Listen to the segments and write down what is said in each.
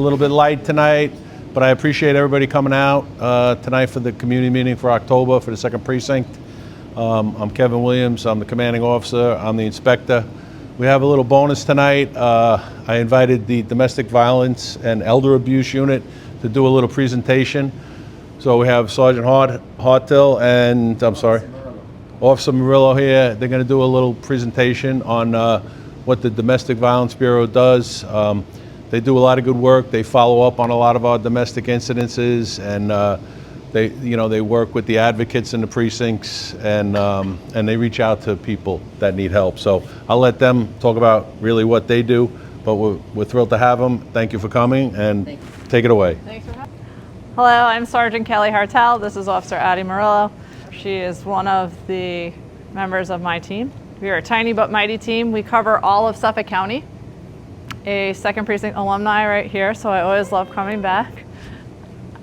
little bit light tonight, but I appreciate everybody coming out tonight for the community meeting for October for the 2nd Precinct. I'm Kevin Williams. I'm the commanding officer. I'm the inspector. We have a little bonus tonight. I invited the Domestic Violence and Elder Abuse Unit to do a little presentation. So we have Sergeant Hartill and, Officer Murillo here. They're going to do a little presentation on what the Domestic Violence Bureau does. They do a lot of good work. They follow up on a lot of our domestic incidences, and they work with the advocates in the precincts, and they reach out to people that need help. So I'll let them talk about really what they do, but we're thrilled to have them. Thank you for coming, and take it away. Thanks for having me. Hello, I'm Sergeant Kelly Hartell. This is Officer Addie Murillo. She is one of the members of my team. We are a tiny but mighty team. We cover all of Suffolk County. A 2nd Precinct alumni right here, so I always love coming back.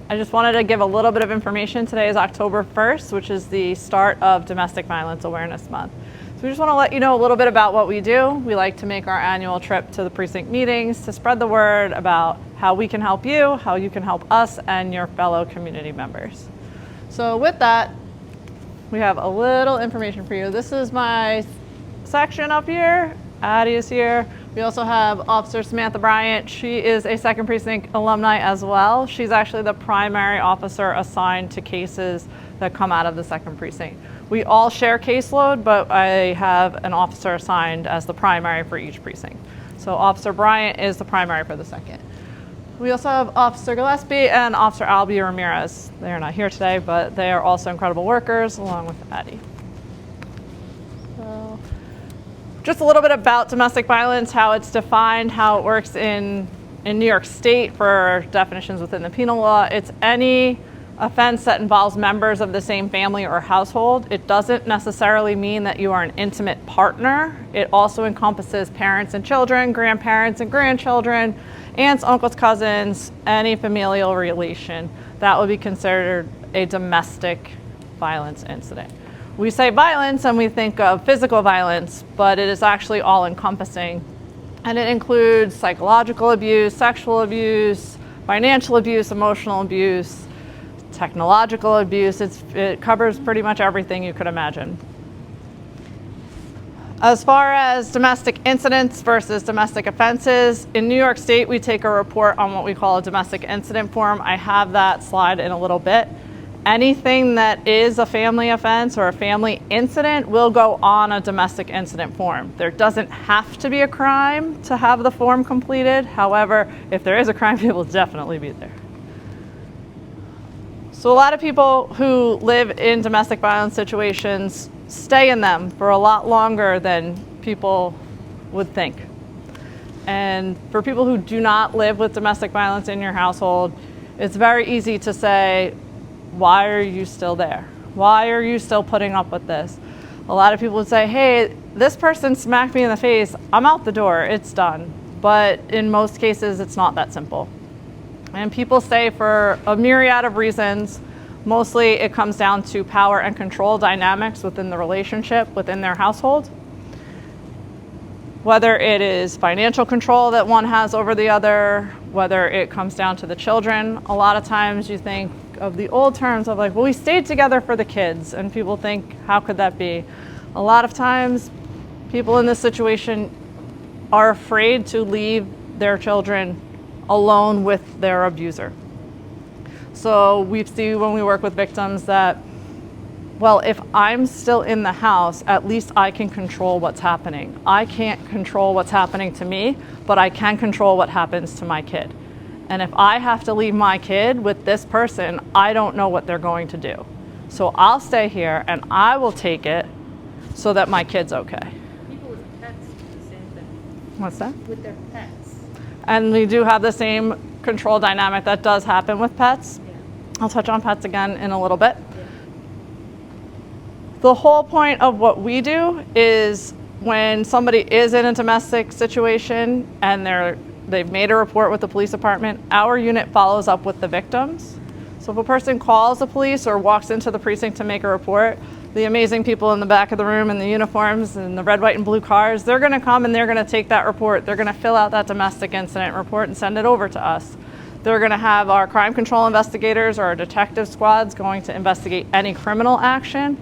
I just wanted to give a little bit of information. Today is October 1st, which is the start of Domestic Violence Awareness Month. So we just want to let you know a little bit about what we do. We like to make our annual trip to the precinct meetings to spread the word about how we can help you, how you can help us and your fellow community members. So with that, we have a little information for you. This is my section up here. Addie is here. We also have Officer Samantha Bryant. She is a 2nd Precinct alumni as well. She's actually the primary officer assigned to cases that come out of the 2nd Precinct. We all share caseload, but I have an officer assigned as the primary for each precinct. So Officer Bryant is the primary for the 2nd. We also have Officer Gillespie and Officer Albie Ramirez. They are not here today, but they are also incredible workers along with Addie. So, just a little bit about domestic violence, how it's defined, how it works in New York State for definitions within the penal law. It's any offense that involves members of the same family or household. It doesn't necessarily mean that you are an intimate partner. It also encompasses parents and children, grandparents and grandchildren, aunts, uncles, cousins, any familial relation. That would be considered a domestic violence incident. We say violence and we think of physical violence, but it is actually all encompassing. And it includes psychological abuse, sexual abuse, financial abuse, emotional abuse, technological abuse. It covers pretty much everything you could imagine. As far as domestic incidents versus domestic offenses, in New York State, we take a report on what we call a domestic incident form. I have that slide in a little bit. Anything that is a family offense or a family incident will go on a domestic incident form. There doesn't have to be a crime to have the form completed. However, if there is a crime, it will definitely be there. So a lot of people who live in domestic violence situations stay in them for a lot longer than people would think. And for people who do not live with domestic violence in your household, it's very easy to say, why are you still there? Why are you still putting up with this? A lot of people would say, hey, this person smacked me in the face. I'm out the door. It's done. But in most cases, it's not that simple. And people stay for a myriad of reasons. Mostly it comes down to power and control dynamics within the relationship, within their household. Whether it is financial control that one has over the other, whether it comes down to the children. A lot of times you think of the old terms of like, well, we stayed together for the kids, and people think, how could that be? A lot of times people in this situation are afraid to leave their children alone with their abuser. So we see when we work with victims that, well, if I'm still in the house, at least I can control what's happening. I can't control what's happening to me, but I can control what happens to my kid. And if I have to leave my kid with this person, I don't know what they're going to do. So I'll stay here and I will take it so that my kid's okay. People with pets do the same thing. What's that? With their pets. And we do have the same control dynamic that does happen with pets. Yeah. I'll touch on pets again in a little bit. Yeah. The whole point of what we do is when somebody is in a domestic situation and they've made a report with the police department, our unit follows up with the victims. So if a person calls the police or walks into the precinct to make a report, the amazing people in the back of the room in the uniforms and the red, white, and blue cars, they're gonna come and they're gonna take that report. They're gonna fill out that domestic incident report and send it over to us. They're going to have our crime control investigators or our detective squads going to investigate any criminal action.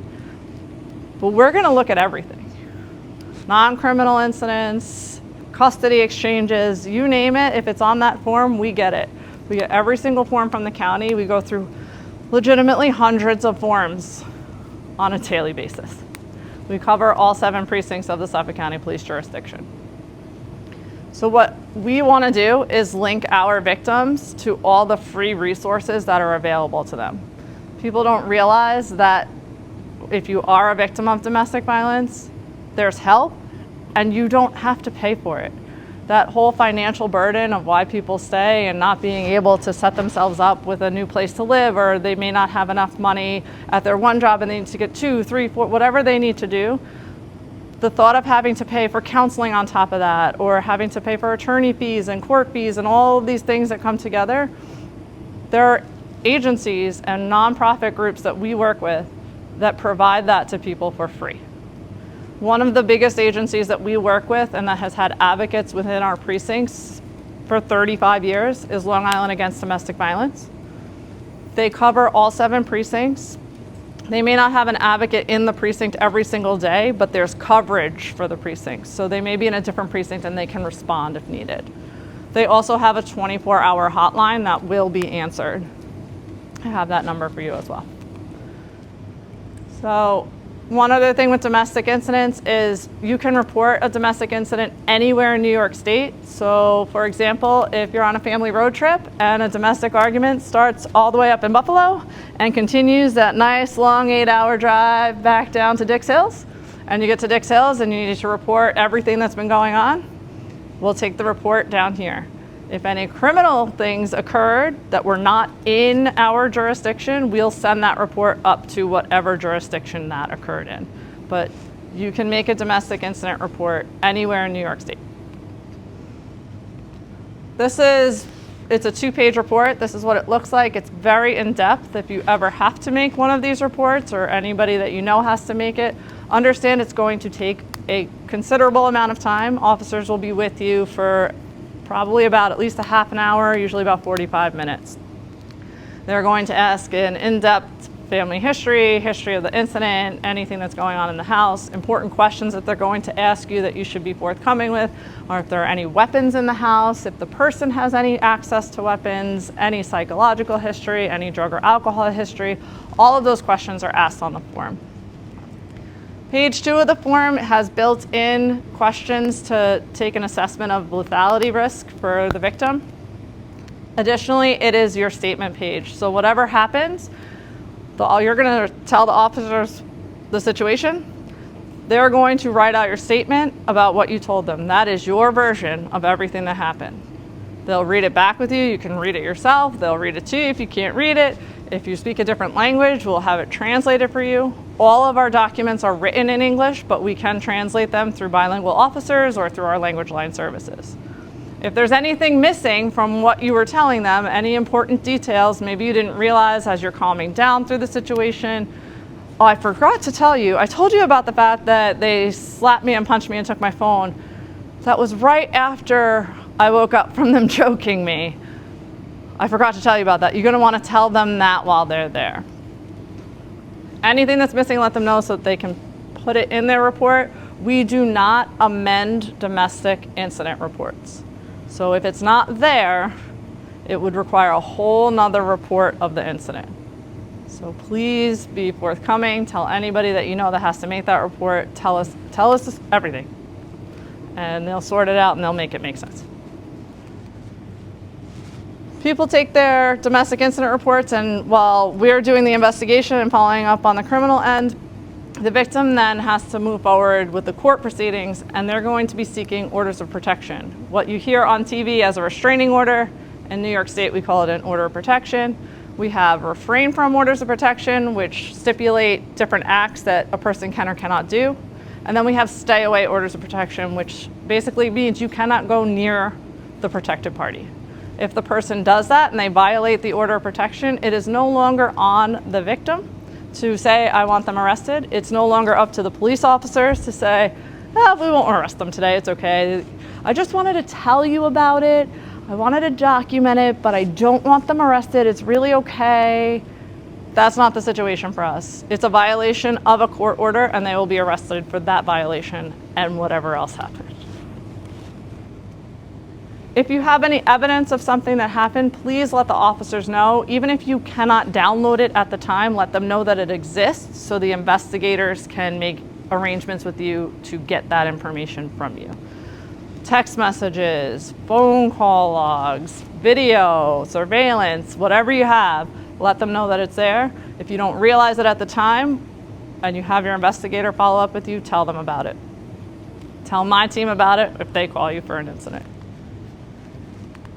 But we're going to look at everything. Non-criminal incidents, custody exchanges, you name it. If it's on that form, we get it. We get every single form from the county. We go through legitimately hundreds of forms on a daily basis. We cover all 7 precincts of the Suffolk County Police jurisdiction. So what we want to do is link our victims to all the free resources that are available to them. People don't realize that if you are a victim of domestic violence, there's help and you don't have to pay for it. That whole financial burden of why people stay and not being able to set themselves up with a new place to live, or they may not have enough money at their one job and they need to get 2, 3, 4, whatever they need to do. The thought of having to pay for counseling on top of that, or having to pay for attorney fees and court fees and all of these things that come together, there are agencies and nonprofit groups that we work with that provide that to people for free. One of the biggest agencies that we work with and that has had advocates within our precincts for 35 years is Long Island Against Domestic Violence. They cover all 7 precincts. They may not have an advocate in the precinct every single day, but there's coverage for the precincts. So they may be in a different precinct and they can respond if needed. They also have a 24-hour hotline that will be answered. I have that number for you as well. So one other thing with domestic incidents is you can report a domestic incident anywhere in New York State. So for example, if you're on a family road trip and a domestic argument starts all the way up in Buffalo and continues that nice long 8-hour drive back down to Dix Hills, and you get to Dix Hills and you need to report everything that's been going on, we'll take the report down here. If any criminal things occurred that were not in our jurisdiction, we'll send that report up to whatever jurisdiction that occurred in. But you can make a domestic incident report anywhere in New York State. It's a 2-page report. This is what it looks like. It's very in-depth. If you ever have to make one of these reports, or anybody that you know has to make it, understand it's going to take a considerable amount of time. Officers will be with you for probably about at least a half an hour, usually about 45 minutes. They're going to ask an in-depth family history of the incident, anything that's going on in the house, important questions that they're going to ask you that you should be forthcoming with, or if there are any weapons in the house, if the person has any access to weapons, any psychological history, any drug or alcohol history. All of those questions are asked on the form. Page 2 of the form has built-in questions to take an assessment of lethality risk for the victim. Additionally, it is your statement page. So whatever happens, you're going to tell the officers the situation. They're going to write out your statement about what you told them. That is your version of everything that happened. They'll read it back with you. You can read it yourself. They'll read it to you if you can't read it. If you speak a different language, we'll have it translated for you. All of our documents are written in English, but we can translate them through bilingual officers or through our language line services. If there's anything missing from what you were telling them, any important details, maybe you didn't realize as you're calming down through the situation, oh, I forgot to tell you, I told you about the fact that they slapped me and punched me and took my phone. That was right after I woke up from them choking me. I forgot to tell you about that. You're going to want to tell them that while they're there. Anything that's missing, let them know so that they can put it in their report. We do not amend domestic incident reports. So if it's not there, it would require a whole nother report of the incident. So please be forthcoming. Tell anybody that you know that has to make that report. Tell us everything. And they'll sort it out and they'll make it make sense. People take their domestic incident reports, and while we're doing the investigation and following up on the criminal end, the victim then has to move forward with the court proceedings, and they're going to be seeking orders of protection. What you hear on TV as a restraining order, in New York State we call it an order of protection. We have refrain from orders of protection, which stipulate different acts that a person can or cannot do. And then we have stay away orders of protection, which basically means you cannot go near the protected party. If the person does that and they violate the order of protection, it is no longer on the victim to say, I want them arrested. It's no longer up to the police officers to say, oh, we won't arrest them today, it's okay. I just wanted to tell you about it. I wanted to document it, but I don't want them arrested. It's really okay. That's not the situation for us. It's a violation of a court order, and they will be arrested for that violation and whatever else happened. If you have any evidence of something that happened, please let the officers know. Even if you cannot download it at the time, let them know that it exists so the investigators can make arrangements with you to get that information from you. Text messages, phone call logs, video, surveillance, whatever you have, let them know that it's there. If you don't realize it at the time and you have your investigator follow up with you, tell them about it. Tell my team about it if they call you for an incident.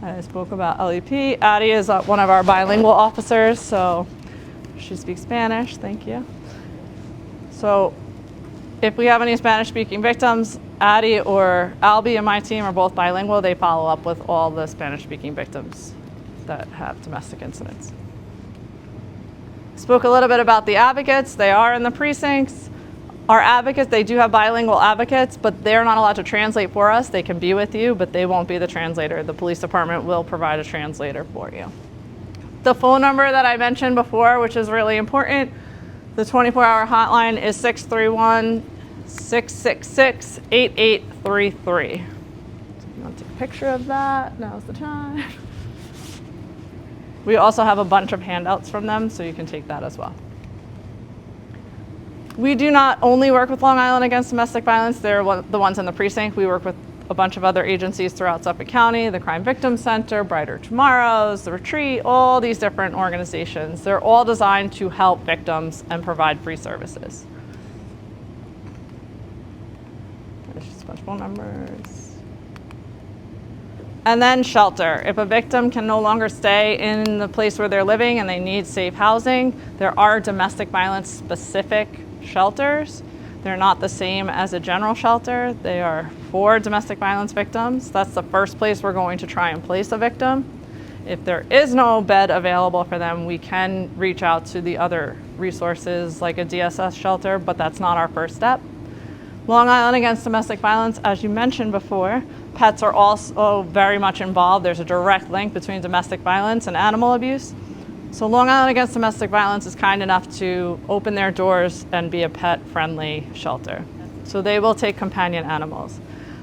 I spoke about LEP. Addie is one of our bilingual officers, so she speaks Spanish. Thank you. So if we have any Spanish-speaking victims, Addie or Albie and my team are both bilingual. They follow up with all the Spanish-speaking victims that have domestic incidents. Spoke a little bit about the advocates. They are in the precincts. Our advocates, they do have bilingual advocates, but they're not allowed to translate for us. They can be with you, but they won't be the translator. The police department will provide a translator for you. The phone number that I mentioned before, which is really important, the 24-hour hotline is 631-666-8833. So if you want to take a picture of that, now's the time. We also have a bunch of handouts from them, so you can take that as well. We do not only work with Long Island Against Domestic Violence. They're the ones in the precinct. We work with a bunch of other agencies throughout Suffolk County, the Crime Victim Center, Brighter Tomorrows, the Retreat, all these different organizations. They're all designed to help victims and provide free services. There's just a bunch of phone numbers. And then shelter. If a victim can no longer stay in the place where they're living and they need safe housing, there are domestic violence specific shelters. They're not the same as a general shelter. They are for domestic violence victims. That's the first place we're going to try and place a victim. If there is no bed available for them, we can reach out to the other resources like a DSS shelter, but that's not our first step. Long Island Against Domestic Violence, as you mentioned before, pets are also very much involved. There's a direct link between domestic violence and animal abuse. So Long Island Against Domestic Violence is kind enough to open their doors and be a pet-friendly shelter. So they will take companion animals.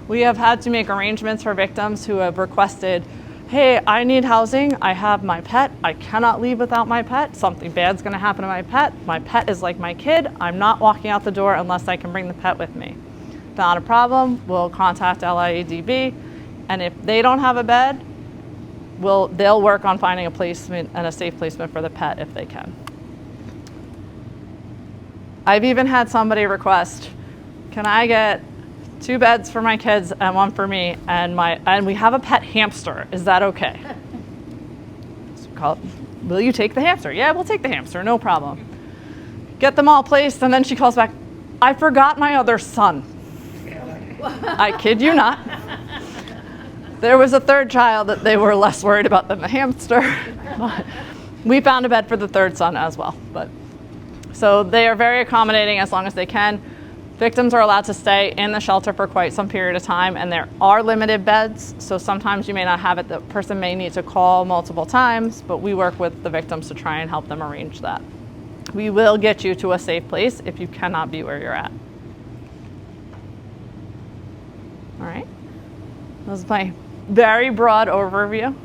We have had to make arrangements for victims who have requested, hey, I need housing, I have my pet, I cannot leave without my pet, something bad's gonna happen to my pet is like my kid, I'm not walking out the door unless I can bring the pet with me. Not a problem, we'll contact LIADB, and if they don't have a bed, they'll work on finding a placement and a safe placement for the pet if they can. I've even had somebody request, can I get 2 beds for my kids and 1 for me, and we have a pet hamster, is that okay? So will you take the hamster? Yeah, we'll take the hamster, no problem. Get them all placed, and then she calls back, I forgot my other son. I kid you not. There was a 3rd child that they were less worried about than the hamster. We found a bed for the 3rd son as well. So they are very accommodating as long as they can. Victims are allowed to stay in the shelter for quite some period of time, and there are limited beds, so sometimes you may not have it. The person may need to call multiple times, but we work with the victims to try and help them arrange that. We will get you to a safe place if you cannot be where you're at. All right, that was my very broad overview.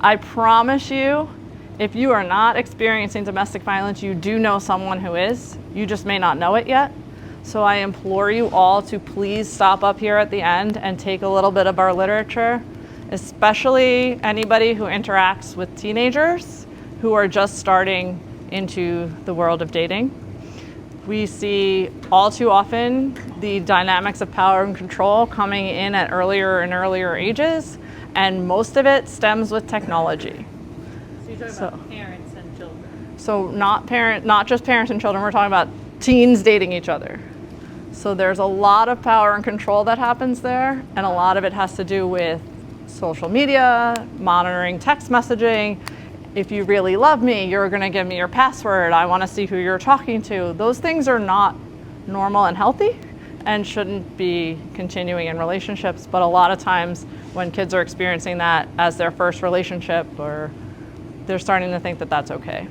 I promise you, if you are not experiencing domestic violence, you do know someone who is. You just may not know it yet. So I implore you all to please stop up here at the end and take a little bit of our literature, especially anybody who interacts with teenagers who are just starting into the world of dating. We see all too often the dynamics of power and control coming in at earlier and earlier ages, and most of it stems with technology. So you're talking about parents and children. So not just parents and children, we're talking about teens dating each other. So there's a lot of power and control that happens there, and a lot of it has to do with social media, monitoring text messaging. If you really love me, you're gonna give me your password. I wanna see who you're talking to. Those things are not normal and healthy, and shouldn't be continuing in relationships. But a lot of times when kids are experiencing that as their first relationship, or they're starting to think that that's okay.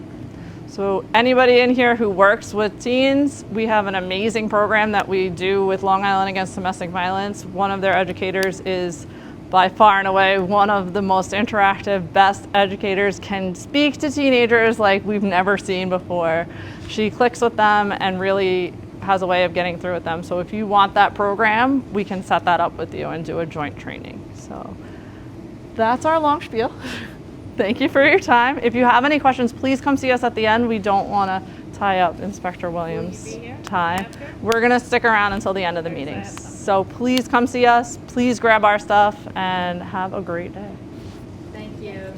So anybody in here who works with teens, we have an amazing program that we do with Long Island Against Domestic Violence. One of their educators is by far and away one of the most interactive, best educators, can speak to teenagers like we've never seen before. She clicks with them and really has a way of getting through with them. So if you want that program, we can set that up with you and do a joint training. So that's our long spiel. Thank you for your time. If you have any questions, please come see us at the end. We don't want to tie up Inspector Williams' time. We're going to stick around until the end of the meeting. So please come see us, please grab our stuff, and have a great day. Thank you.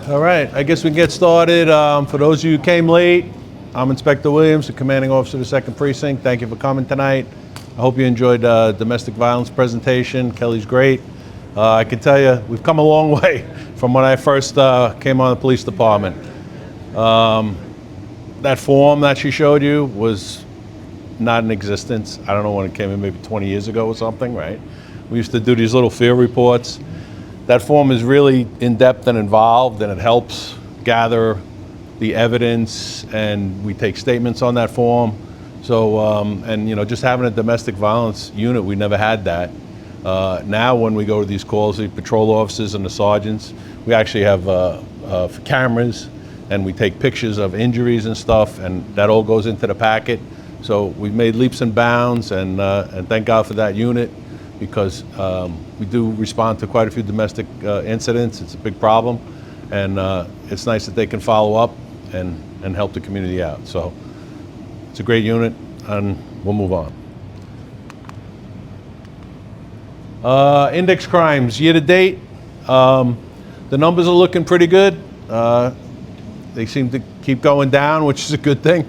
All right, I guess we can get started. For those of you who came late, I'm Inspector Williams, the commanding officer of the 2nd Precinct. Thank you for coming tonight. I hope you enjoyed the domestic violence presentation. Kelly's great. I can tell you, we've come a long way from when I first came on the police department. That form that she showed you was not in existence. I don't know when it came in, maybe 20 years ago or something, right? We used to do these little field reports. That form is really in-depth and involved, and it helps gather the evidence, and we take statements on that form. So, and you know, just having a domestic violence unit, we never had that. Now when we go to these calls, the patrol officers and the sergeants, we actually have cameras, and we take pictures of injuries and stuff, and that all goes into the packet. So we've made leaps and bounds, and thank God for that unit, because we do respond to quite a few domestic incidents. It's a big problem, and it's nice that they can follow up and help the community out. So it's a great unit, and we'll move on. Index crimes, year to date, the numbers are looking pretty good. They seem to keep going down, which is a good thing.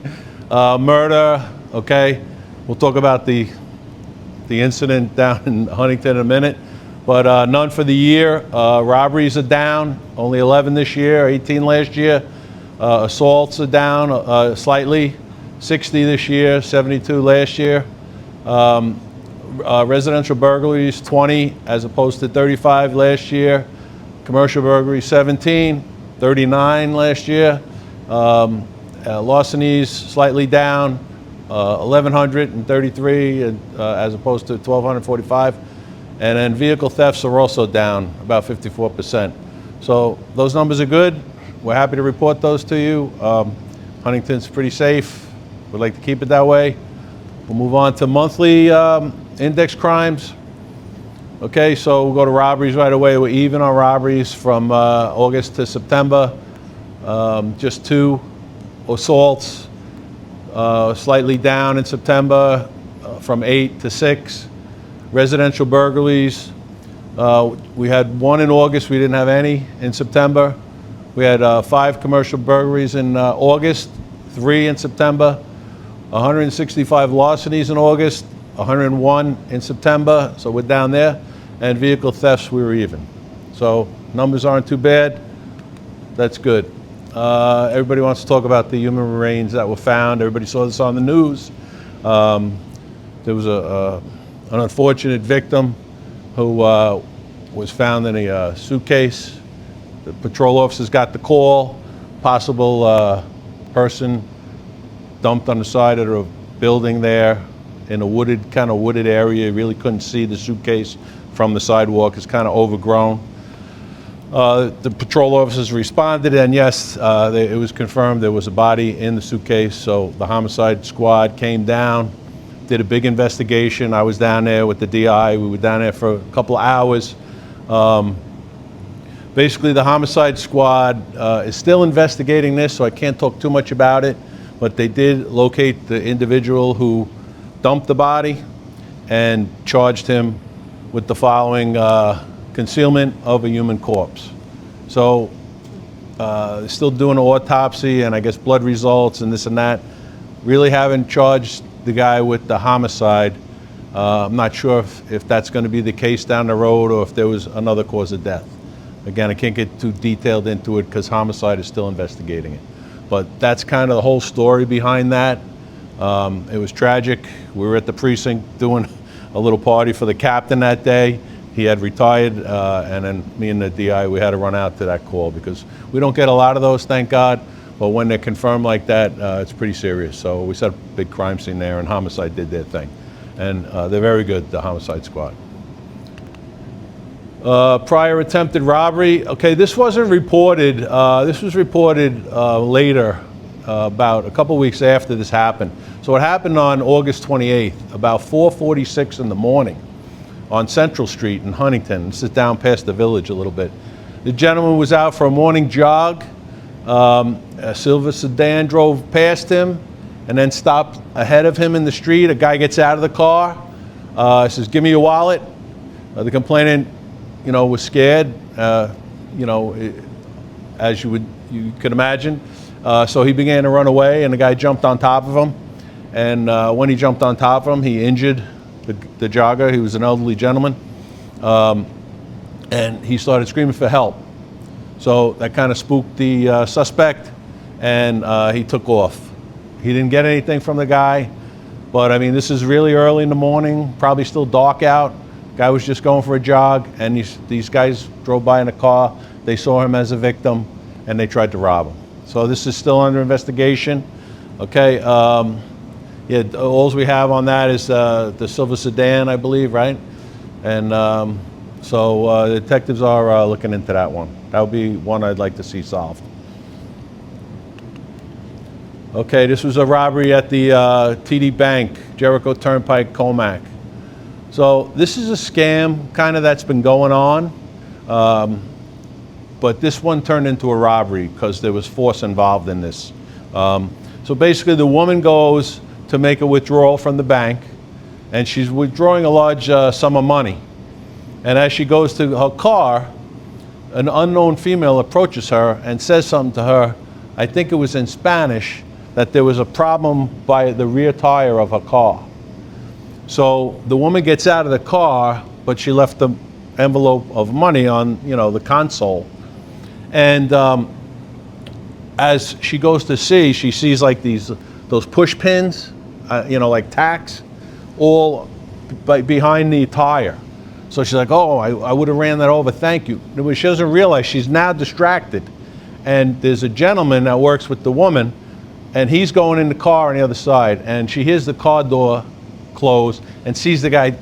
Murder, okay, we'll talk about the incident down in Huntington in a minute, but none for the year. Robberies are down, only 11 this year, 18 last year. Assaults are down slightly, 60 this year, 72 last year. Residential burglaries, 20 as opposed to 35 last year. Commercial burglaries, 17, 39 last year. Larcenies slightly down, 1,133 as opposed to 1,245. And then vehicle thefts are also down about 54%. So those numbers are good. We're happy to report those to you. Huntington's pretty safe. We'd like to keep it that way. We'll move on to monthly index crimes. Okay, so we'll go to robberies right away. We're even on robberies from August to September. Just 2 assaults, slightly down in September from 8 to 6. Residential burglaries, we had 1 in August, we didn't have any in September. We had 5 commercial burglaries in August, 3 in September, 165 larcenies in August, 101 in September, so we're down there. And vehicle thefts, we were even. So numbers aren't too bad, that's good. Everybody wants to talk about the human remains that were found. Everybody saw this on the news. There was an unfortunate victim who was found in a suitcase. The patrol officers got the call. Possible person dumped on the side of the building there in a kind of wooded area. You really couldn't see the suitcase from the sidewalk. It's kind of overgrown. The patrol officers responded, and yes, it was confirmed there was a body in the suitcase. So the homicide squad came down, did a big investigation. I was down there with the DI. We were down there for a couple of hours. Basically, the homicide squad is still investigating this, so I can't talk too much about it, but they did locate the individual who dumped the body and charged him with the following concealment of a human corpse. So they're still doing an autopsy and I guess blood results and this and that. Really haven't charged the guy with the homicide. I'm not sure if that's going to be the case down the road or if there was another cause of death. Again, I can't get too detailed into it because homicide is still investigating it. But that's kind of the whole story behind that. It was tragic. We were at the precinct doing a little party for the captain that day. He had retired, and then me and the DI, we had to run out to that call because we don't get a lot of those, thank God. But when they're confirmed like that, it's pretty serious. So we set up a big crime scene there, and homicide did their thing. And they're very good, the homicide squad. Prior attempted robbery. Okay, this wasn't reported. This was reported later, about a couple weeks after this happened. So it happened on August 28th, about 4:46 in the morning on Central Street in Huntington. This is down past the village a little bit. The gentleman was out for a morning jog. A silver sedan drove past him and then stopped ahead of him in the street. A guy gets out of the car, says, "Give me your wallet." The complainant, was scared, as you could imagine. So he began to run away, and the guy jumped on top of him. And when he jumped on top of him, he injured the jogger. He was an elderly gentleman, and he started screaming for help. So that kind of spooked the suspect, and he took off. He didn't get anything from the guy, but I mean, this is really early in the morning, probably still dark out. Guy was just going for a jog, and these guys drove by in a car. They saw him as a victim, and they tried to rob him. So this is still under investigation. Okay, yeah, all we have on that is the silver sedan, I believe, right? And so the detectives are looking into that one. That would be one I'd like to see solved. Okay, this was a robbery at the TD Bank, Jericho Turnpike, Comac. So this is a scam kind of that's been going on, but this one turned into a robbery because there was force involved in this. So basically the woman goes to make a withdrawal from the bank, and she's withdrawing a large sum of money. And as she goes to her car, an unknown female approaches her and says something to her. I think it was in Spanish, that there was a problem by the rear tire of her car. So the woman gets out of the car, but she left the envelope of money on, the console. And as she goes to see, she sees like those push pins, like tacks, all behind the tire. So she's like, "Oh, I would have ran that over, thank you." But she doesn't realize she's now distracted. And there's a gentleman that works with the woman, and he's going in the car on the other side, and she hears the car door close and sees the guy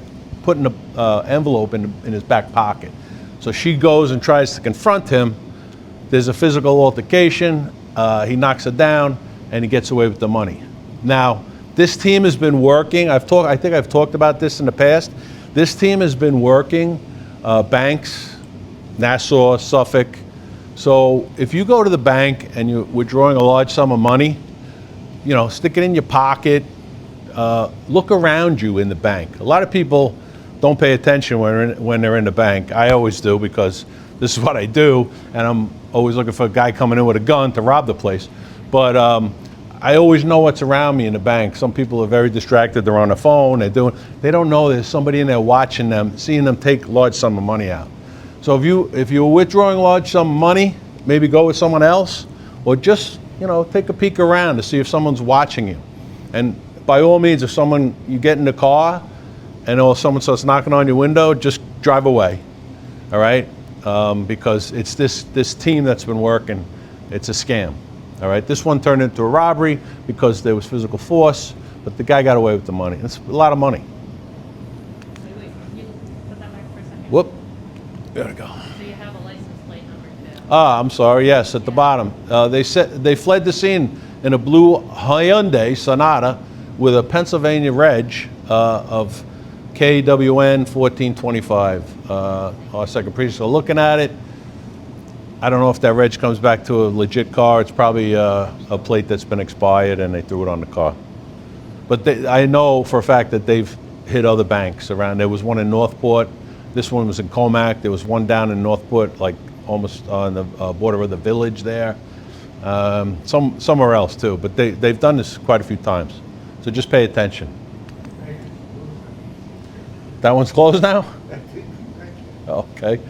putting an envelope in his back pocket. So she goes and tries to confront him. There's a physical altercation. He knocks her down, and he gets away with the money. Now, this team has been working. I think I've talked about this in the past. This team has been working banks, Nassau, Suffolk. So if you go to the bank and you're withdrawing a large sum of money, stick it in your pocket. Look around you in the bank. A lot of people don't pay attention when they're in the bank. I always do because this is what I do, and I'm always looking for a guy coming in with a gun to rob the place. But I always know what's around me in the bank. Some people are very distracted. They're on the phone. They don't know there's somebody in there watching them, seeing them take a large sum of money out. So if you're withdrawing a large sum of money, maybe go with someone else, or just take a peek around to see if someone's watching you. And by all means, if you get in the car and someone starts knocking on your window, just drive away. All right, because it's this team that's been working. It's a scam. All right, this one turned into a robbery because there was physical force, but the guy got away with the money. It's a lot of money. Wait, can you put that back for a second? Whoop, there we go. So you have a license plate number too? I'm sorry, yes, at the bottom. They fled the scene in a blue Hyundai Sonata with a Pennsylvania reg of KWN 1425, our second precinct. So looking at it, I don't know if that reg comes back to a legit car. It's probably a plate that's been expired and they threw it on the car. But I know for a fact that they've hit other banks around. There was one in Northport This one was in Comac. There was one down in Northport, like almost on the border of the village there. Somewhere else too, but they've done this quite a few times. So just pay attention. That one's closed now? Okay,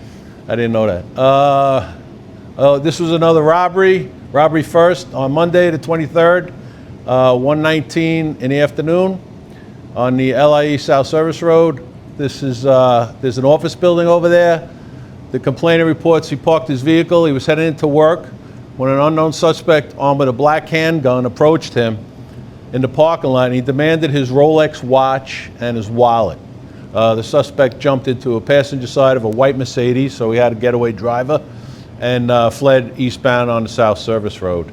I didn't know that. This was another robbery first on Monday the 23rd, 1:19 in the afternoon on the LIE South Service Road. This is, there's an office building over there. The complainant reports he parked his vehicle, he was heading into work when an unknown suspect armed with a black handgun approached him in the parking lot and he demanded his Rolex watch and his wallet. The suspect jumped into a passenger side of a white Mercedes, so he had a getaway driver, and fled eastbound on the South Service Road.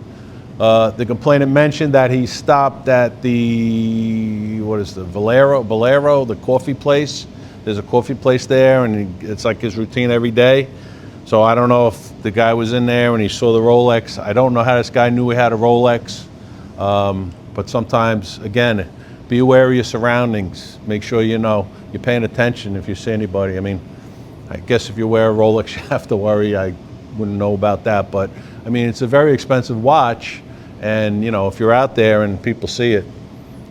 The complainant mentioned that he stopped at the, Valero, the coffee place. There's a coffee place there, and it's like his routine every day. So I don't know if the guy was in there and he saw the Rolex. I don't know how this guy knew he had a Rolex. But sometimes, again, be aware of your surroundings. Make sure you're paying attention if you see anybody. I mean, I guess if you wear a Rolex, you have to worry. I wouldn't know about that, but I mean, it's a very expensive watch, and if you're out there and people see it,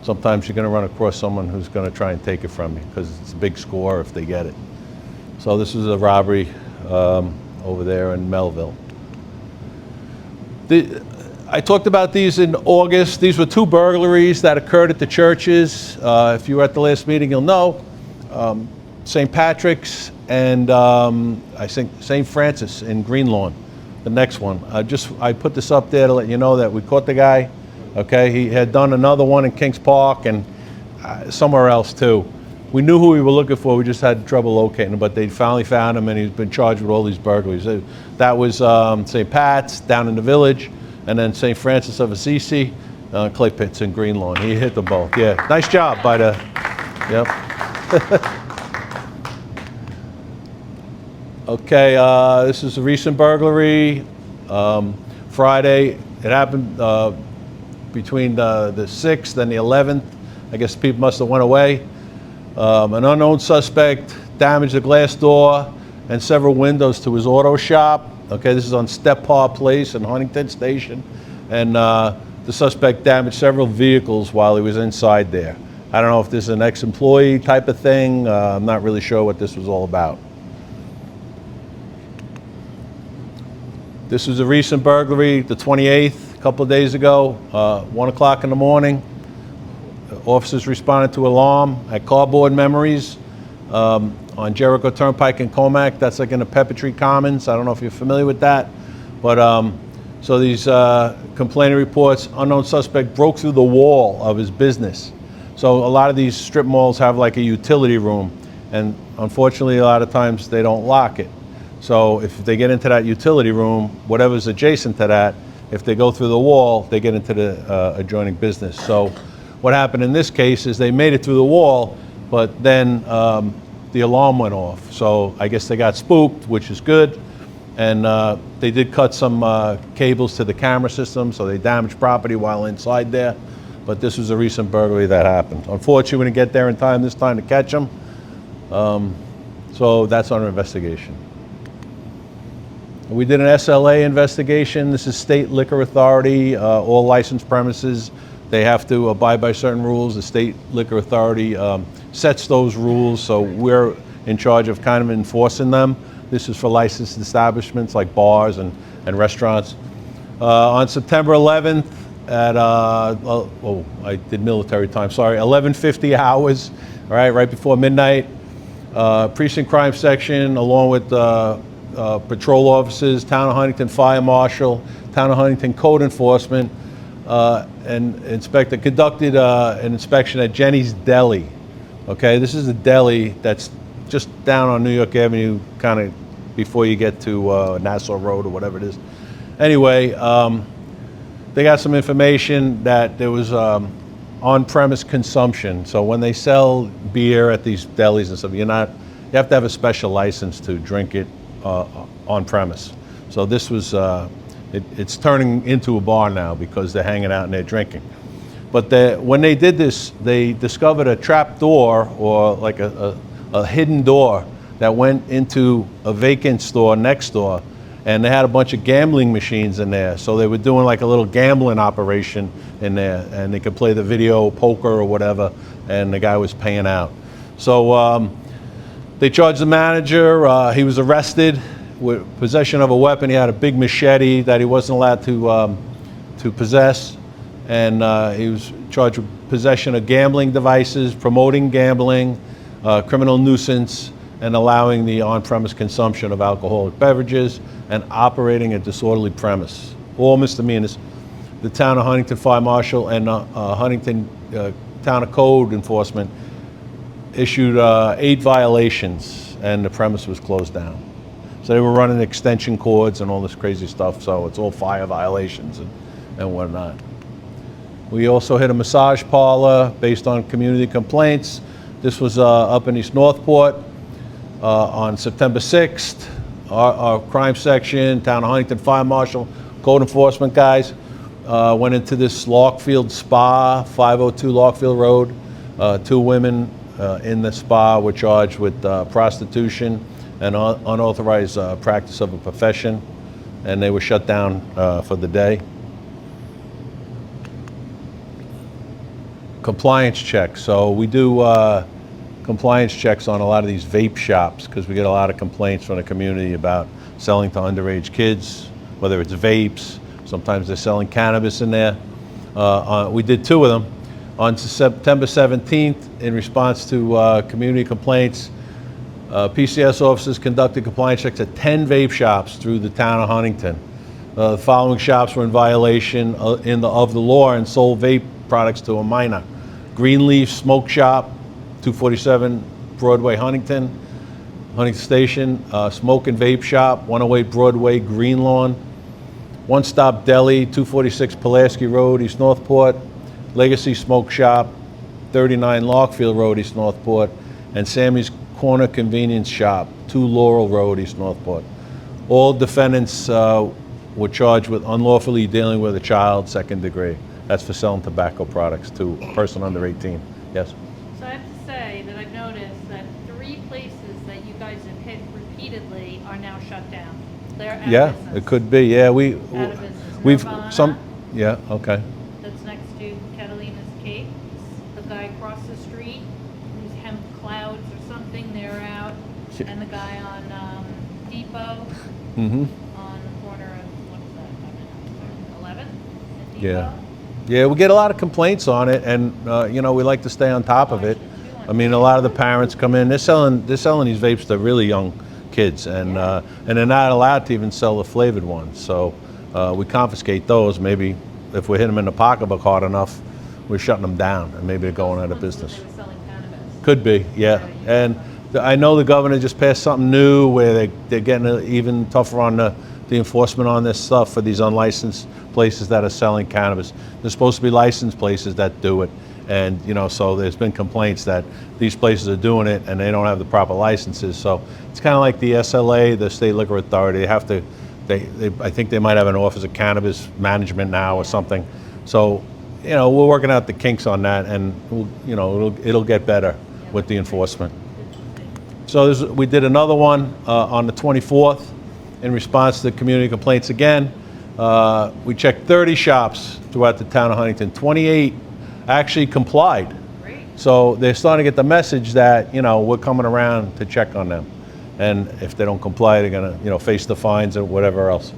sometimes you're going to run across someone who's going to try and take it from you because it's a big score if they get it. So this was a robbery over there in Melville. I talked about these in August. These were 2 burglaries that occurred at the churches. If you were at the last meeting, you'll know. St. Patrick's and I think St. Francis in Greenlawn, the next one. I put this up there to let you know that we caught the guy. Okay, he had done another one in Kings Park and somewhere else too. We knew who we were looking for, we just had trouble locating him, but they finally found him and he's been charged with all these burglaries. That was St. Pat's down in the village, and then St. Francis of Assisi, clay pits in Greenlawn. He hit them both. Yeah, nice job by the, yep. Okay, this is a recent burglary. Friday, it happened between the 6th and the 11th. I guess people must have went away. An unknown suspect damaged a glass door and several windows to his auto shop. Okay, this is on Step-Par Place in Huntington Station. And the suspect damaged several vehicles while he was inside there. I don't know if this is an ex-employee type of thing. I'm not really sure what this was all about. This was a recent burglary, the 28th, a couple of days ago, 1 o'clock in the morning. Officers responded to alarm at Cardboard Memories on Jericho Turnpike in Comac. That's like in the Pepper Tree Commons. I don't know if you're familiar with that. But so these complainant reports, unknown suspect broke through the wall of his business. So a lot of these strip malls have like a utility room, and unfortunately a lot of times they don't lock it. So if they get into that utility room, whatever's adjacent to that, if they go through the wall, they get into the adjoining business. So what happened in this case is they made it through the wall, but then the alarm went off. So I guess they got spooked, which is good. And they did cut some cables to the camera system, so they damaged property while inside there. But this was a recent burglary that happened. Unfortunately, we didn't get there in time this time to catch them. So that's under investigation. We did an SLA investigation. This is State Liquor Authority. All licensed premises, they have to abide by certain rules. The State Liquor Authority sets those rules, so we're in charge of kind of enforcing them. This is for licensed establishments like bars and restaurants. On September 11th at, I did military time, sorry, 11:50 hours, all right before midnight. Precinct Crime Section, along with patrol officers, Town of Huntington Fire Marshal, Town of Huntington Code Enforcement, and inspector conducted an inspection at Jenny's Deli. Okay, this is a deli that's just down on New York Avenue, kind of before you get to Nassau Road or whatever it is. Anyway, they got some information that there was on-premise consumption. So when they sell beer at these delis and stuff, you have to have a special license to drink it on premise. So this was, it's turning into a bar now because they're hanging out and they're drinking. But when they did this, they discovered a trap door, or like a hidden door that went into a vacant store next door, and they had a bunch of gambling machines in there. So they were doing like a little gambling operation in there, and they could play the video poker or whatever, and the guy was paying out. So they charged the manager. He was arrested with possession of a weapon. He had a big machete that he wasn't allowed to possess, and he was charged with possession of gambling devices, promoting gambling, criminal nuisance, and allowing the on-premise consumption of alcoholic beverages, and operating a disorderly premise. All misdemeanors. The Town of Huntington Fire Marshal and Huntington Town of Code Enforcement issued 8 violations, and the premise was closed down. So they were running extension cords and all this crazy stuff, so it's all fire violations and whatnot. We also hit a massage parlor based on community complaints. This was up in East Northport on September 6th. Our crime section, Town of Huntington Fire Marshal, Code Enforcement guys went into this Larkfield Spa, 502 Larkfield Road. 2 women in the spa were charged with prostitution and unauthorized practice of a profession, and they were shut down for the day. Compliance checks. So we do compliance checks on a lot of these vape shops because we get a lot of complaints from the community about selling to underage kids, whether it's vapes, sometimes they're selling cannabis in there. We did 2 of them. On September 17th, in response to community complaints, PCS officers conducted compliance checks at 10 vape shops through the Town of Huntington. The following shops were in violation of the law and sold vape products to a minor. Greenleaf Smoke Shop, 247 Broadway, Huntington Station. Smoke and Vape Shop, 108 Broadway, Greenlawn. One Stop Deli, 246 Pulaski Road, East Northport. Legacy Smoke Shop, 39 Larkfield Road, East Northport. And Sammy's Corner Convenience Shop, 2 Laurel Road, East Northport. All defendants were charged with unlawfully dealing with a child, 2nd degree. That's for selling tobacco products to a person under 18. Yes? So I have to say that I've noticed that 3 places that you guys have hit repeatedly are now shut down. They're out Yeah, of business. it could be. Yeah, Out of business. we've Nirvana, Yeah, okay. that's next to Catalina's Cakes. The guy across the street, who's Hemp Clouds or something, they're out. Yeah. And the guy on Depot, Mm-hmm. on the corner of, what is that, 11th and Yeah. Depot. Yeah, we get a lot of complaints on it, and you know, we like to stay on top of it. I mean, a lot of the parents come in. They're selling these vapes to really young kids, and they're not allowed to even sell the flavored ones. So we confiscate those. Maybe if we hit them in the pocketbook hard enough, we're shutting them down, and maybe they're going out of business. They were selling cannabis. Could be, yeah. And I know the governor just passed something new where they're getting even tougher on the enforcement on this stuff for these unlicensed places that are selling cannabis. There's supposed to be licensed places that do it. And, you know, so there's been complaints that these places are doing it and they don't have the proper licenses. So it's kind of like the SLA, the State Liquor Authority. They have to, I think they might have an Office of Cannabis Management now or something. So, you know, we're working out the kinks on that, and, you know, it'll get better with the enforcement. So we did another one on the 24th in response to community complaints again. We checked 30 shops throughout the Town of Huntington. 28 actually complied. Great. So they're starting to get the message that, you know, we're coming around to check on them. And if they don't comply, they're gonna, you know, face the fines or whatever else.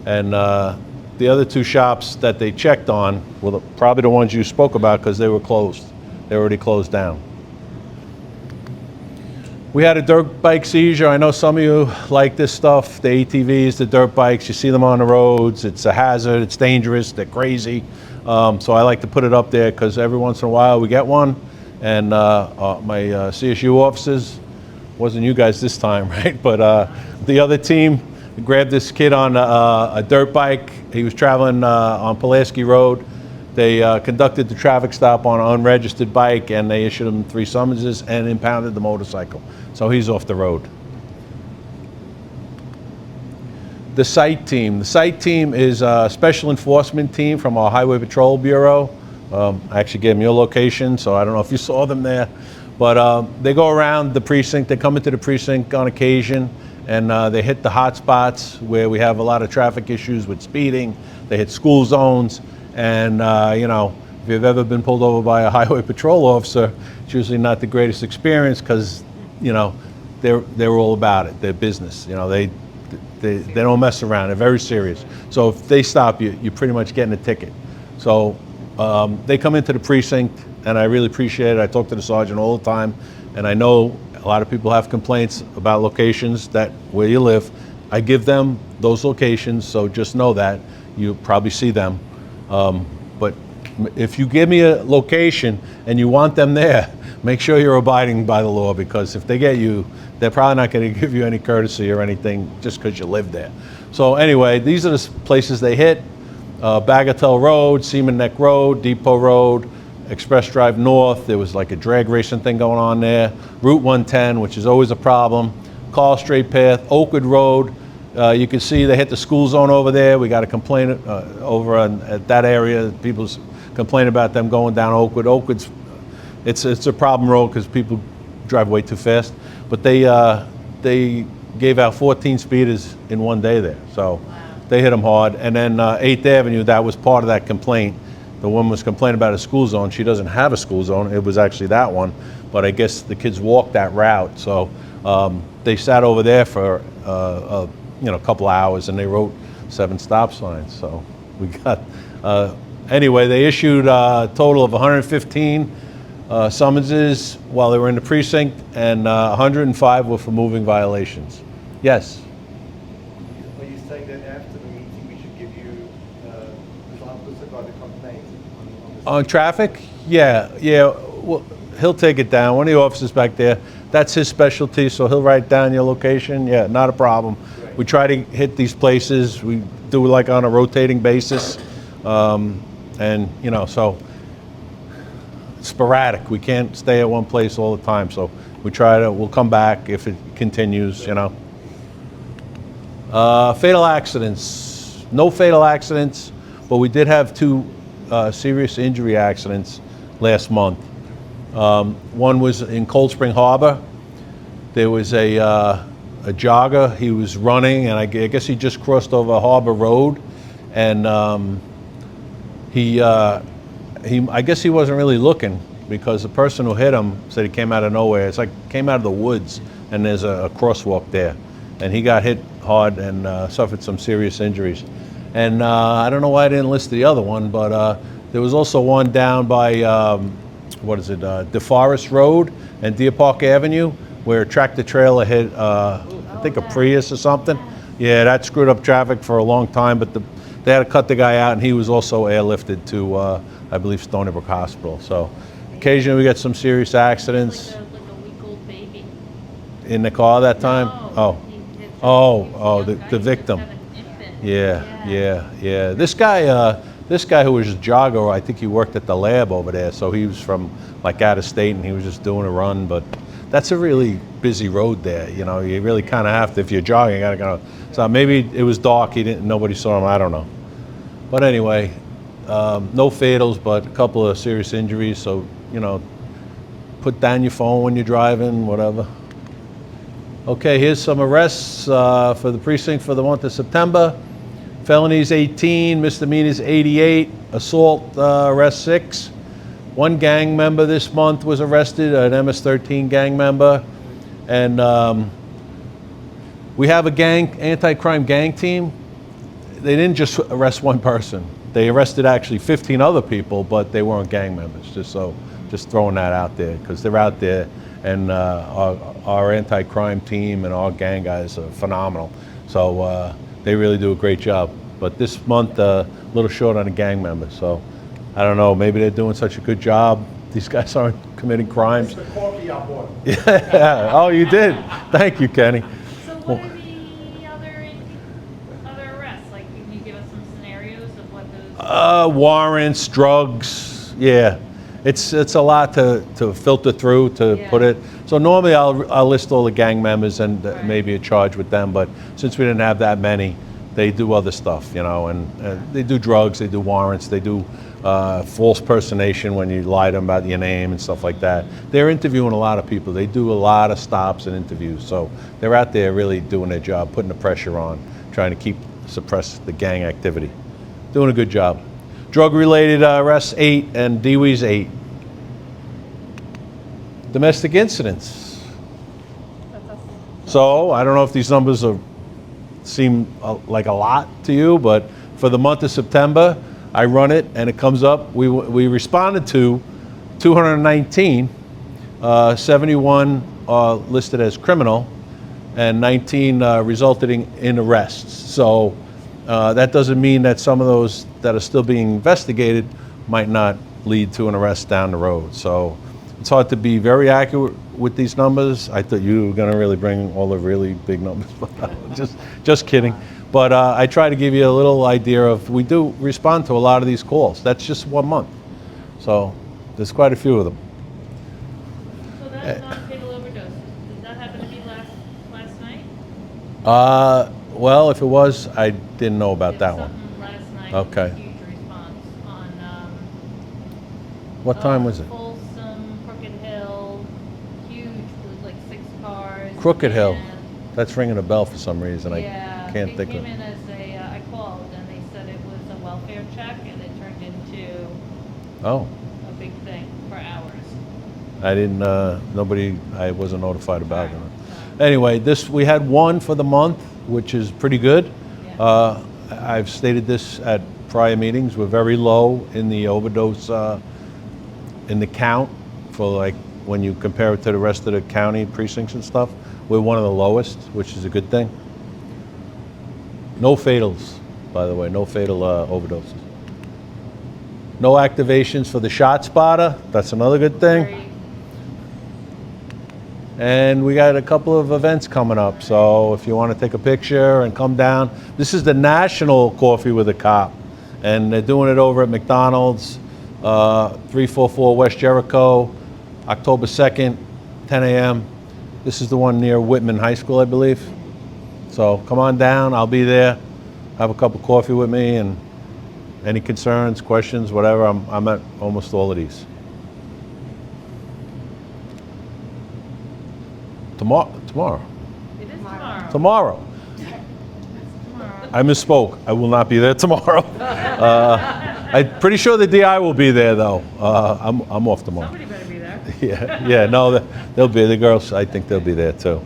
And the other 2 shops that they checked on were probably the ones you spoke about because they were closed. They were already closed down. We had a dirt bike seizure. I know some of you like this stuff, the ATVs, the dirt bikes. You see them on the roads. It's a hazard. It's dangerous. They're crazy. So I like to put it up there because every once in a while we get one. And my CSU officers, wasn't you guys this time, right? But the other team grabbed this kid on a dirt bike. He was traveling on Pulaski Road. They conducted the traffic stop on an unregistered bike, and they issued him 3 summonses and impounded the motorcycle. So he's off the road. The S.I.T.E team. The S.I.T.E team is a special enforcement team from our Highway Patrol Bureau. I actually gave them your location, so I don't know if you saw them there. But they go around the precinct, they come into the precinct on occasion, and they hit the hot spots where we have a lot of traffic issues with speeding. They hit school zones, and you know, if you've ever been pulled over by a highway patrol officer, it's usually not the greatest experience because, you know, they're all about it. They're business. You know, they don't mess around. They're very serious. So if they stop you, you're pretty much getting a ticket. So they come into the precinct, and I really appreciate it. I talk to the sergeant all the time, and I know a lot of people have complaints about locations that where you live. I give them those locations, so just know that. You probably see them. But if you give me a location and you want them there, make sure you're abiding by the law, because if they get you, they're probably not going to give you any courtesy or anything just because you live there. So anyway, these are the places they hit. Bagatelle Road, Seaman Neck Road, Depot Road, Express Drive North. There was like a drag racing thing going on there. Route 110, which is always a problem. Carl Straight Path, Oakwood Road. You can see they hit the school zone over there. We got a complaint over at that area. People complain about them going down Oakwood. Oakwood's, it's a problem road because people drive way too fast. But they gave out 14 speeders in one day there. So they hit them hard. And then 8th Avenue, that was part of that complaint. The woman was complaining about a school zone. She doesn't have a school zone. It was actually that one. But I guess the kids walked that route. So they sat over there for a couple hours, and they wrote 7 stop signs. So we got, anyway, they issued a total of 115 summonses while they were in the precinct, and 105 were for moving violations. Yes? Are you saying that after the meeting we should give you examples about the complaint On traffic? Yeah. Well, he'll take it down. One of the officers back there, that's his specialty, so he'll write down your location. Yeah, not a problem. We try to hit these places. We do like on a rotating basis. And, you know, so sporadic. We can't stay at one place all the time. So we'll come back if it continues, you know. Fatal accidents. No fatal accidents, but we did have 2 serious injury accidents last month. One was in Cold Spring Harbor. There was a jogger. He was running, and I guess he just crossed over Harbor Road, and I guess he wasn't really looking, because the person who hit him said he came out of nowhere. It's like came out of the woods, and there's a crosswalk there, and he got hit hard and suffered some serious injuries. And I don't know why I didn't list the other one, but there was also one down by DeForest Road and Deer Park Avenue, where a tractor trailer hit, I think a Prius or something. Yeah, that screwed up traffic for a long time, but they had to cut the guy out, and he was also airlifted to, I believe, Stony Brook Hospital. So occasionally we get some serious accidents. Like a week-old baby. In the car that time? No, the victim. Had an infant. Yeah. This guy who was a jogger, I think he worked at the lab over there, so he was from like out of state, and he was just doing a run. But that's a really busy road there. You know, you really kind of have to, if you're jogging, you gotta go. So maybe it was dark. Nobody saw him. I don't know. But anyway, no fatals, but a couple of serious injuries. So, you know, put down your phone when you're driving, whatever. Okay, here's some arrests for the precinct for the month of September. Felonies 18, misdemeanors 88, assault arrest 6. 1 gang member this month was arrested, an MS-13 gang member. And we have a anti-crime gang team. They didn't just arrest 1 person. They arrested actually 15 other people, but they weren't gang members. Just throwing that out there, because they're out there, and our anti-crime team and our gang guys are phenomenal. So they really do a great job. But this month, a little short on a gang member. So I don't know, maybe they're doing such a good job. These guys aren't committing crimes. the corky on board. Yeah. Oh, you did. Thank you, Kenny. So what are the other arrests? Like, can you give us some scenarios of what those? Warrants, drugs. Yeah. It's a lot to filter through to put it. So normally I'll list all the gang members and maybe a charge with them, but since we didn't have that many, they do other stuff, you know, and they do drugs, they do warrants, they do false personation when you lie to them about your name and stuff like that. They're interviewing a lot of people. They do a lot of stops and interviews. So they're out there really doing their job, putting the pressure on, trying to suppress the gang activity. Doing a good job. Drug-related arrests, 8, and DWIs, 8. Domestic incidents. So I don't know if these numbers seem like a lot to you, but for the month of September, I run it and it comes up. We responded to 219, 71 listed as criminal, and 19 resulted in arrests. So that doesn't mean that some of those that are still being investigated might not lead to an arrest down the road. So it's hard to be very accurate with these numbers. I thought you were going to really bring all the really big numbers, but just kidding. But I try to give you a little idea of, we do respond to a lot of these calls. That's just 1 month. So there's quite a few of them. So that's non-fatal overdoses. Did that happen to be last night? Well, if it was, I didn't know about that one. Last night. Okay. Huge response on. What time was it? Folsom, Crooked Hill, huge, it was like 6 cars. Crooked Hill. and- That's ringing a bell for some reason. Yeah, I can't they think came of. in as I called and they said it was a welfare check and it turned into Oh, a big thing for hours. I didn't. I wasn't notified about it. So- Anyway, we had 1 for the month, which is pretty good. Yeah. I've stated this at prior meetings. We're very low in the overdose in the count for, like, when you compare it to the rest of the county precincts and stuff. We're one of the lowest, which is a good thing. No fatals, by the way, no fatal overdoses. No activations for the shot spotter. That's another good thing. Very- And we got a couple of events coming up, so if you want to take a picture and come down, this is the National Coffee with a Cop, and they're doing it over at McDonald's, 344 West Jericho, October 2nd, 10 a.m. This is the one near Whitman High School, I believe. So come on down, I'll be there. Have a cup of coffee with me, and any concerns, questions, whatever, I'm at almost all of these. Tomorrow. It is tomorrow. Tomorrow. I misspoke. I will not be there tomorrow. I'm pretty sure the DI will be there, though. I'm off tomorrow. Somebody better be there. Yeah, no, they'll be, the girls, I think they'll be there too.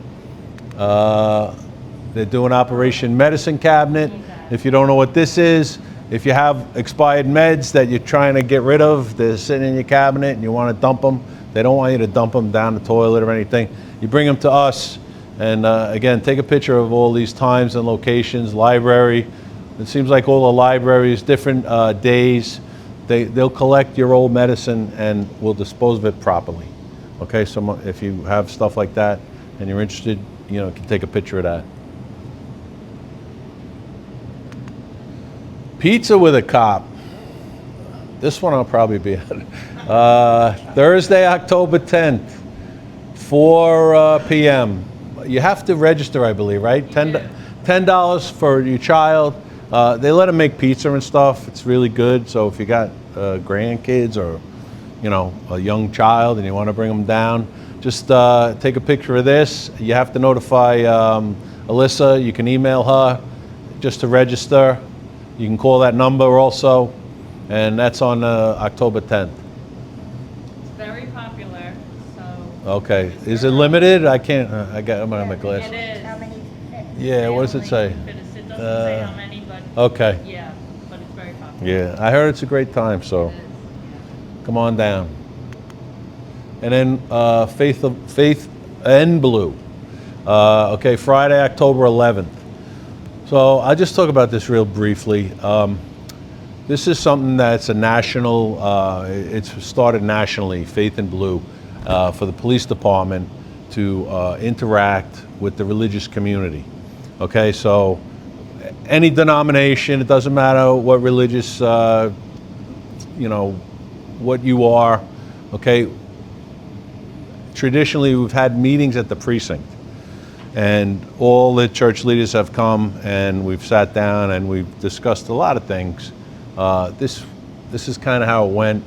They're doing Operation Medicine Cabinet. If you don't know what this is, if you have expired meds that you're trying to get rid of, they're sitting in your cabinet and you want to dump them, they don't want you to dump them down the toilet or anything. You bring them to us, and again, take a picture of all these times and locations, library. It seems like all the libraries, different days, they'll collect your old medicine and will dispose of it properly. Okay, so if you have stuff like that and you're interested, you can take a picture of that. Pizza with a Cop. This one I'll probably be at. Thursday, October 10th. 4 p.m. You have to register, I believe, right? $10 for your child. They let them make pizza and stuff. It's really good. So if you got grandkids or, a young child and you want to bring them down, just take a picture of this. You have to notify Alyssa. You can email her just to register. You can call that number also, and that's on October 10th. It's very popular, so. Okay, is it limited? I can't, I'm gonna have my It glasses. is. How many fit? Yeah, what does it say? It doesn't say how many, but. Okay. Yeah, but it's very popular. Yeah, I heard it's a great time, so It is. come on down. And then Faith and Blue. Okay, Friday, October 11th. So I'll just talk about this real briefly. This is something that's a national, it's started nationally, Faith and Blue, for the police department to interact with the religious community. Okay, so any denomination, it doesn't matter what religious, what you are, okay? Traditionally, we've had meetings at the precinct, and all the church leaders have come and we've sat down and we've discussed a lot of things. This this is kind of how it went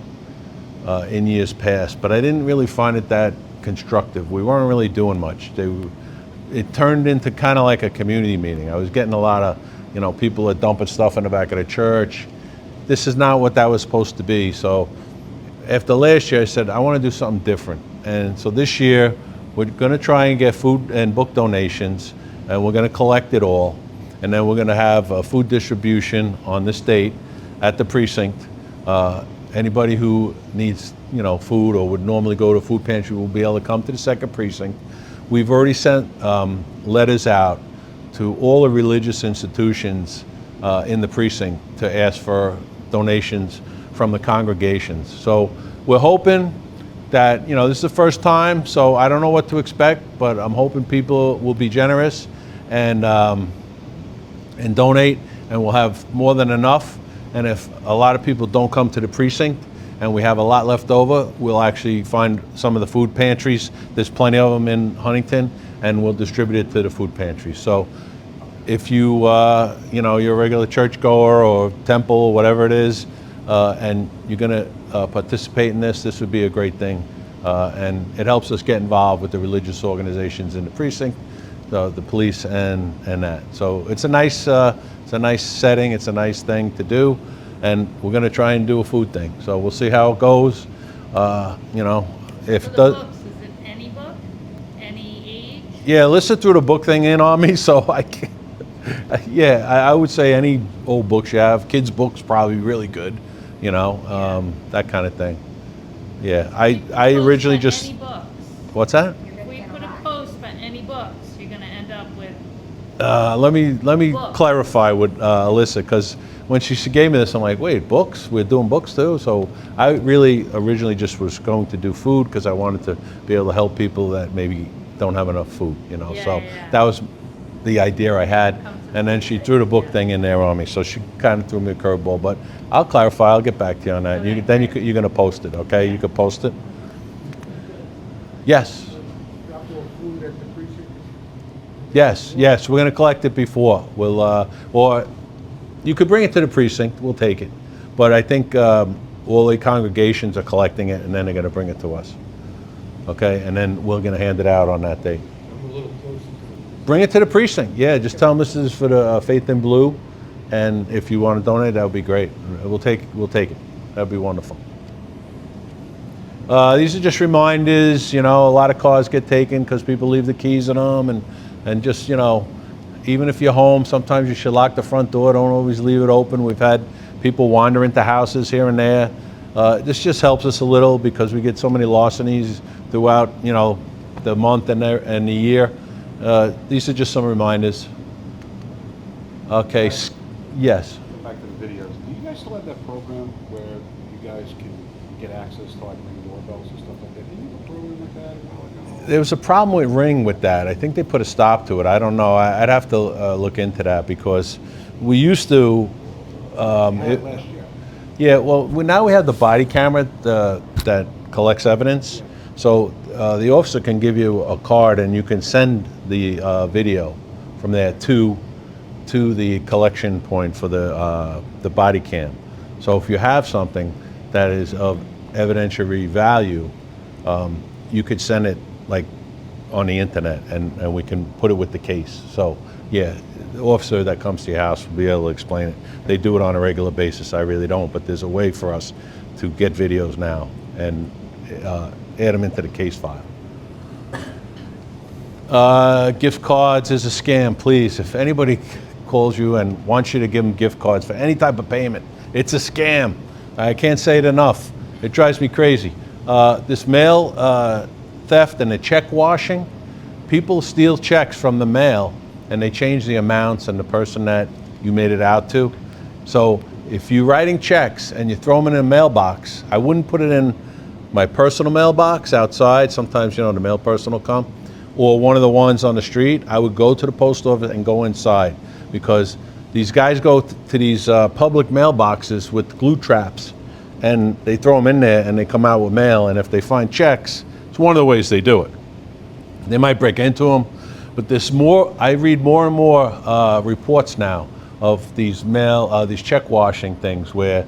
in years past, but I didn't really find it that constructive. We weren't really doing much. It turned into kind of like a community meeting. I was getting a lot of, you know, people are dumping stuff in the back of the church. This is not what that was supposed to be. So after last year, I said, I want to do something different. And so this year, we're going to try and get food and book donations, and we're going to collect it all. And then we're going to have a food distribution on this date at the precinct. Anybody who needs, you know, food or would normally go to a food pantry will be able to come to the second precinct. We've already sent letters out to all the religious institutions in the precinct to ask for donations from the congregations. So we're hoping that, you know, this is the first time, so I don't know what to expect, but I'm hoping people will be generous and donate, and we'll have more than enough. And if a lot of people don't come to the precinct and we have a lot left over, we'll actually find some of the food pantries. There's plenty of them in Huntington, and we'll distribute it to the food pantries. So if you, you know, you're a regular churchgoer or temple or whatever it is, and you're gonna participate in this, this would be a great thing. And it helps us get involved with the religious organizations in the precinct, the police and that. So it's a nice setting, it's a nice thing to do, and we're gonna try and do a food thing. So we'll see how it goes. You know, if For it the does. books, is it any book, any age? Yeah, listen through the book thing in on me, so I can't. Yeah, I would say any old books you have. Kids' books probably really good, you know, that kind of thing. Yeah, I Post originally for just. any books. What's that? If we put a post for any books, you're gonna end up with, Let me Books. clarify with Alyssa, because when she gave me this, I'm like, wait, books? We're doing books too? So I really originally just was going to do food because I wanted to be able to help people that maybe don't have enough food, you know. Yeah, So yeah. that was the idea I had, Come to and then the she books, threw the book yeah. thing in there on me. So she kind of threw me a curveball, but I'll clarify. I'll get back to you on that. Okay. Then you're going to post it, okay? You could post it. Yes. Drop off food at the precinct? Yes, we're going to collect it before. We'll, or you could bring it to the precinct, we'll take it. But I think all the congregations are collecting it, and then they're going to bring it to us. Okay, and then we're going to hand it out on that day. I'm a little closer to it. Bring it to the precinct, yeah, just tell them this is for the Faith in Blue, and if you want to donate, that would be great. We'll take it, that'd be wonderful. These are just reminders, you know, a lot of cars get taken because people leave the keys in them, and just, you know, even if you're home, sometimes you should lock the front door, don't always leave it open. We've had people wander into houses here and there. This just helps us a little because we get so many larcenies throughout, you know, the month and the year. These are just some reminders. Okay, yes. Go back to the videos. Do you guys still have that program where you guys can get access to like ring doorbells and stuff like that? Do you have a program like that? There was a problem with Ring with that. I think they put a stop to it. I don't know. I'd have to look into that because we used to. Last year. Yeah, well, now we have the body camera that collects evidence. So the officer can give you a card and you can send the video from there to the collection point for the body cam. So if you have something that is of evidentiary value, you could send it like on the internet and we can put it with the case. So yeah, the officer that comes to your house will be able to explain it. They do it on a regular basis. I really don't, but there's a way for us to get videos now and add them into the case file. Gift cards is a scam, please. If anybody calls you and wants you to give them gift cards for any type of payment, it's a scam. I can't say it enough. It drives me crazy. This mail theft and the check washing, people steal checks from the mail and they change the amounts and the person that you made it out to. So if you're writing checks and you throw them in a mailbox, I wouldn't put it in my personal mailbox outside. Sometimes, you know, the mail person will come, or one of the ones on the street. I would go to the post office and go inside because these guys go to these public mailboxes with glue traps and they throw them in there and they come out with mail. And if they find checks, it's one of the ways they do it. They might break into them, but there's more. I read more and more reports now of these these check washing things where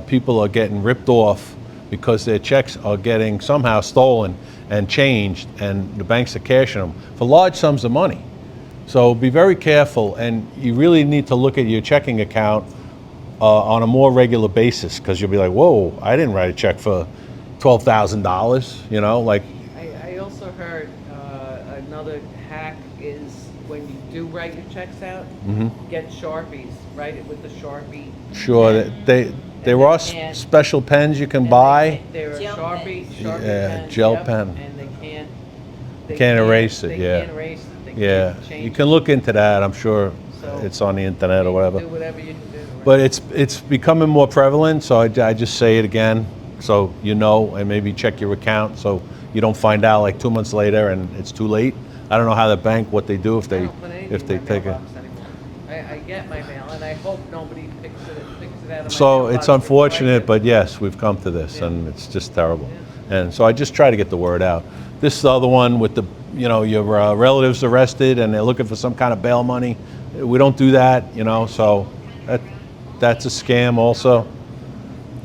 people are getting ripped off because their checks are getting somehow stolen and changed, and the banks are cashing them for large sums of money. So be very careful, and you really need to look at your checking account on a more regular basis, because you'll be like, whoa, I didn't write a check for $12,000, you know, like. I also heard another hack is when you do write your checks out, get Sharpies, write it with the Sharpie. Sure, there are can't- special pens you can And buy. They're a Sharpie Yeah, pen. gel yep, pen. And they Can't erase it, they yeah. can't erase it. They Yeah, can't change you can look into that. I'm sure So, it's on the internet or whatever. Do whatever you can do. Right? But it's becoming more prevalent, so I just say it again, so you know, and maybe check your account so you don't find out like 2 months later and it's too late. I don't know how the bank, what they do if I they don't put anything in my take it. mailbox anymore. I get my mail, and I hope nobody picks it out of my So mailbox it's before I unfortunate, get but yes, we've come to this, Yeah. and it's just terrible. And so I just try to get the word out. This other one with the, you know, your relatives arrested and they're looking for some kind of bail money. We don't do that, you know, so that's a scam also.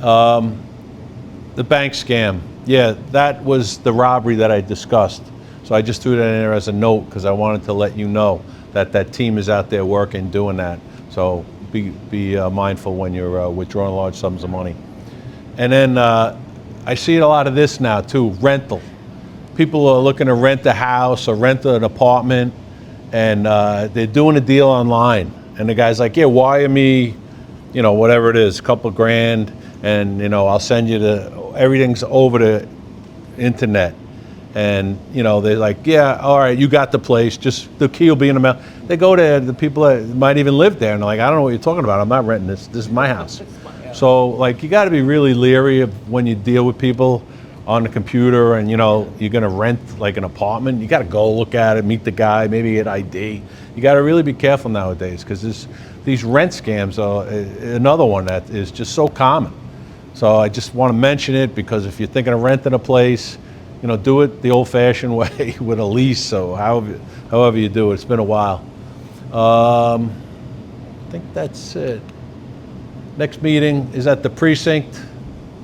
The bank scam, yeah, that was the robbery that I discussed. So I just threw that in there as a note because I wanted to let you know that that team is out there working, doing that. So be mindful when you're withdrawing large sums of money. And then I see a lot of this now too, rental. People are looking to rent a house or rent an apartment, and they're doing a deal online. And the guy's like, yeah, wire me, you know, whatever it is, a couple grand, and, you know, I'll send you everything's over the internet. And, you know, they're like, yeah, all right, you got the place, just the key will be in the mail. They go there, the people that might even live there, and they're like, I don't know what you're talking about, I'm not renting this is my house. So, like, you got to be really leery of when you deal with people on the computer and, you know, you're going to rent, like, an apartment. You got to go look at it, meet the guy, maybe get ID. You got to really be careful nowadays because these rent scams are another one that is just so common. So I just want to mention it because if you're thinking of renting a place, you know, do it the old-fashioned way with a lease or however you do it. It's been a while. I think that's it. Next meeting is at the Precinct,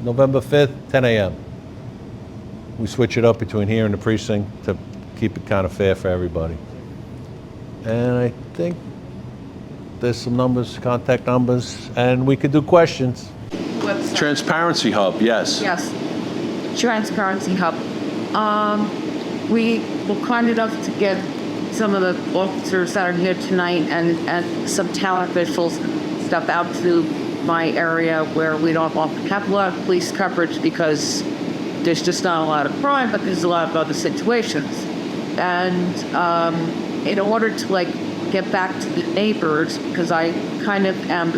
November 5th, 10 a.m. We switch it up between here and the Precinct to keep it kind of fair for everybody. And I think there's some numbers, contact numbers, and we could do questions. Website. Transparency Hub, yes. Yes, Transparency Hub. We were kind enough to get some of the officers that are here tonight and some town officials stuff out to my area where we don't have a lot of police coverage because there's just not a lot of crime, but there's a lot of other situations. And in order to like get back to the neighbors, because I kind of am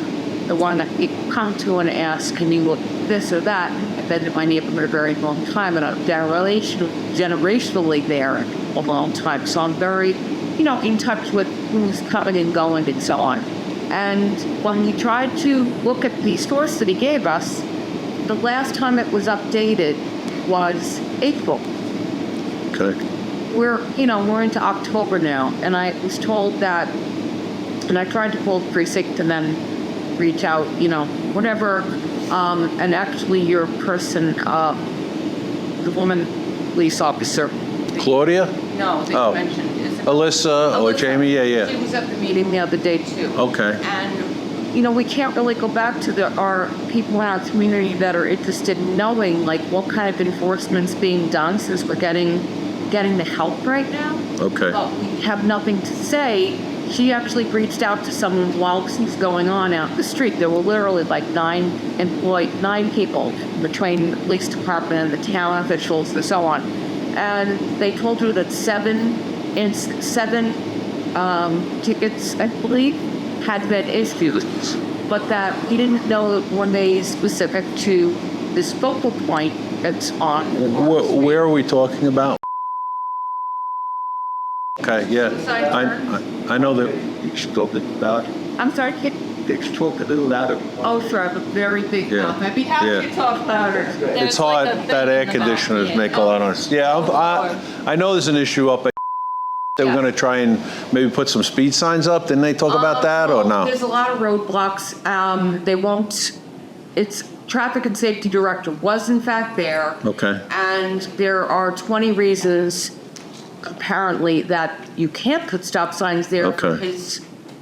the one that you come to and ask, can you look this or that? I've been in my neighborhood a very long time, and I'm generationally there a long time. So I'm very, you know, in touch with who's coming and going and so on. And when we tried to look at the source that he gave us, the last time it was updated was April. Okay. We're into October now, and I was told that, and I tried to call the precinct and then reach out, you know, whatever, and actually your person, the woman police officer. Claudia? No, they Oh. mentioned. Alyssa or Jamie? Yeah, She yeah. was at the meeting the other day too. Okay. And, you know, we can't really go back to our people in our community that are interested in knowing, like, what kind of enforcement's being done since we're getting the help right now. Okay. But we have nothing to say. She actually reached out to someone while this was going on out in the street. There were literally like 9 people between the police department and the town officials and so on. And they told her that seven tickets, I believe, had been issued, but that we didn't know that when they specific to this focal point that's on. Where are we talking about? Okay, yeah. I know that. You should talk about. I'm sorry, kid. You should talk a little louder. Oh, sure, I have a very big Yeah. mouth. I'd be happy Yeah. to talk louder. It's hard, that air conditioners make a lot of noise. Yeah, I know there's an issue up at They were Yeah. gonna try and maybe put some speed signs up. Didn't they talk about that, or no? There's a lot of roadblocks. They won't, it's, traffic and safety director was in fact there. Okay. And there are 20 reasons apparently that you can't put stop signs there. Okay.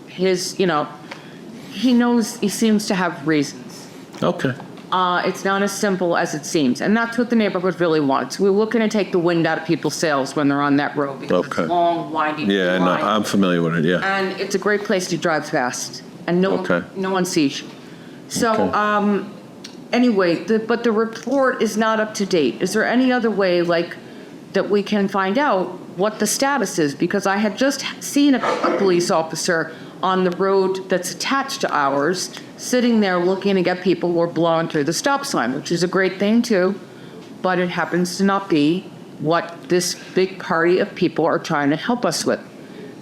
His, you know, he knows, he seems to have reasons. Okay. It's not as simple as it seems, and that's what the neighborhood really wants. We're looking to take the wind out of people's sails when they're on that road because Okay. it's long, winding. Yeah, no, line. I'm familiar with it, yeah. And it's a great place to drive fast, and Okay. no one sees you. So, Okay. anyway, but the report is not up to date. Is there any other way, like, that we can find out what the status is? Because I had just seen a police officer on the road that's attached to ours, sitting there looking to get people who are blowing through the stop sign, which is a great thing too, but it happens to not be what this big party of people are trying to help us with.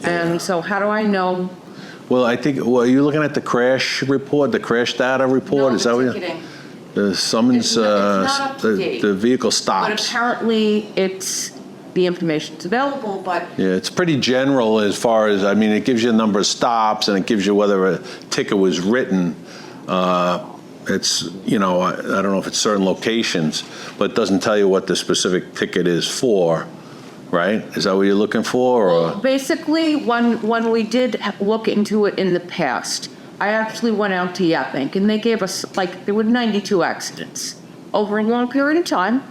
And so how do I know? Well, I think, well, are you looking at the crash report, the crash data report? No, Is that what the you? ticketing. The summons, It's not up to date. the vehicle But stops. apparently it's, the information's available, but Yeah, it's pretty general as far as, I mean, it gives you a number of stops and it gives you whether a ticket was written. It's, you know, I don't know if it's certain locations, but it doesn't tell you what the specific ticket is for, right? Is that what you're looking for, or? basically, when we did look into it in the past, I actually went out to Yaphank, and they gave us, like, there were 92 accidents over a long period of time,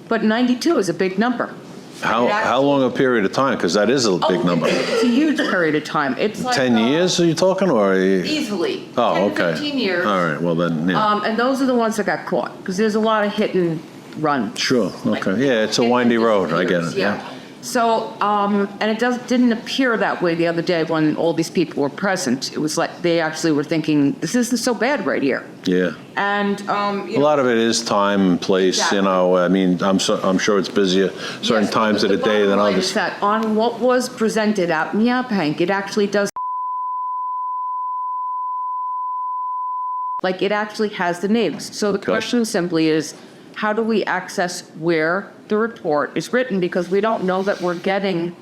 but 92 is a big number. How long a period of time? Because that is a big number. It's a huge period of time. It's like 10 years, are you talking, or? Easily. Oh, 10, okay. 15 years. All right, well then, yeah. And those are the ones that got caught, because there's a lot of hit and run. Sure, okay. Yeah, it's a windy road, I get it, yeah. So, and it didn't appear that way the other day when all these people were present. It was like they actually were thinking, this isn't so bad right here. Yeah. And, A lot of it is time and place, you know, I mean, I'm sure it's busier certain Yes, times of the day than bottom line others. is that on what was presented out in Yaphank, it actually does, like, it actually has the names. So the Okay. question simply is, how do we access where the report is written? Because we don't know that we're getting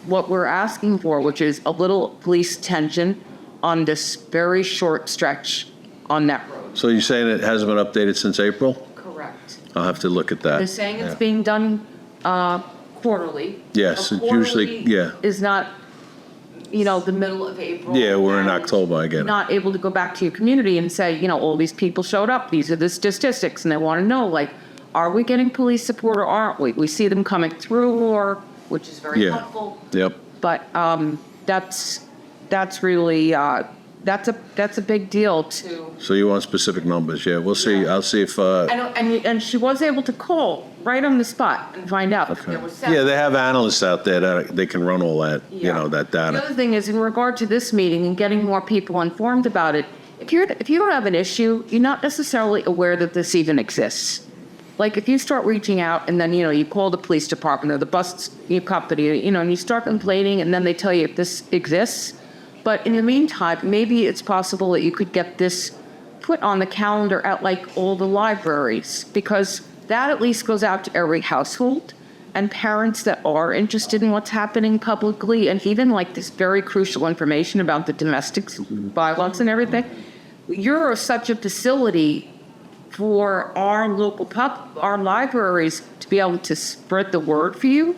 what we're asking for, which is a little police attention on this very short stretch on that road. So you're saying it hasn't been updated since April? Correct. I'll have to look at that. They're saying it's Yeah. being done quarterly. Yes, A it usually, quarterly yeah. is not, you know, the middle of April. Yeah, we're in and October, I get it. Not able to go back to your community and say, you know, all these people showed up, these are the statistics, and they want to know, like, are we getting police support or aren't we? We see them coming through, or, which is very Yeah. helpful. Yep. But that's really, that's a big deal to. So you want specific numbers, yeah. We'll see, I'll see if, And she was able to call right on the spot and find out. okay. There were seven. Yeah, they have analysts out there that they can run all that, you Yeah. know, that The data. other thing is, in regard to this meeting and getting more people informed about it, if you don't have an issue, you're not necessarily aware that this even exists. Like, if you start reaching out and then, you know, you call the police department or the bus company, you know, and you start complaining, and then they tell you if this exists. But in the meantime, maybe it's possible that you could get this put on the calendar at, like, all the libraries, because that at least goes out to every household, and parents that are interested in what's happening publicly, and even, like, this very crucial information about the domestic violence and everything. You're such a facility for our local our libraries to be able to spread the word for you.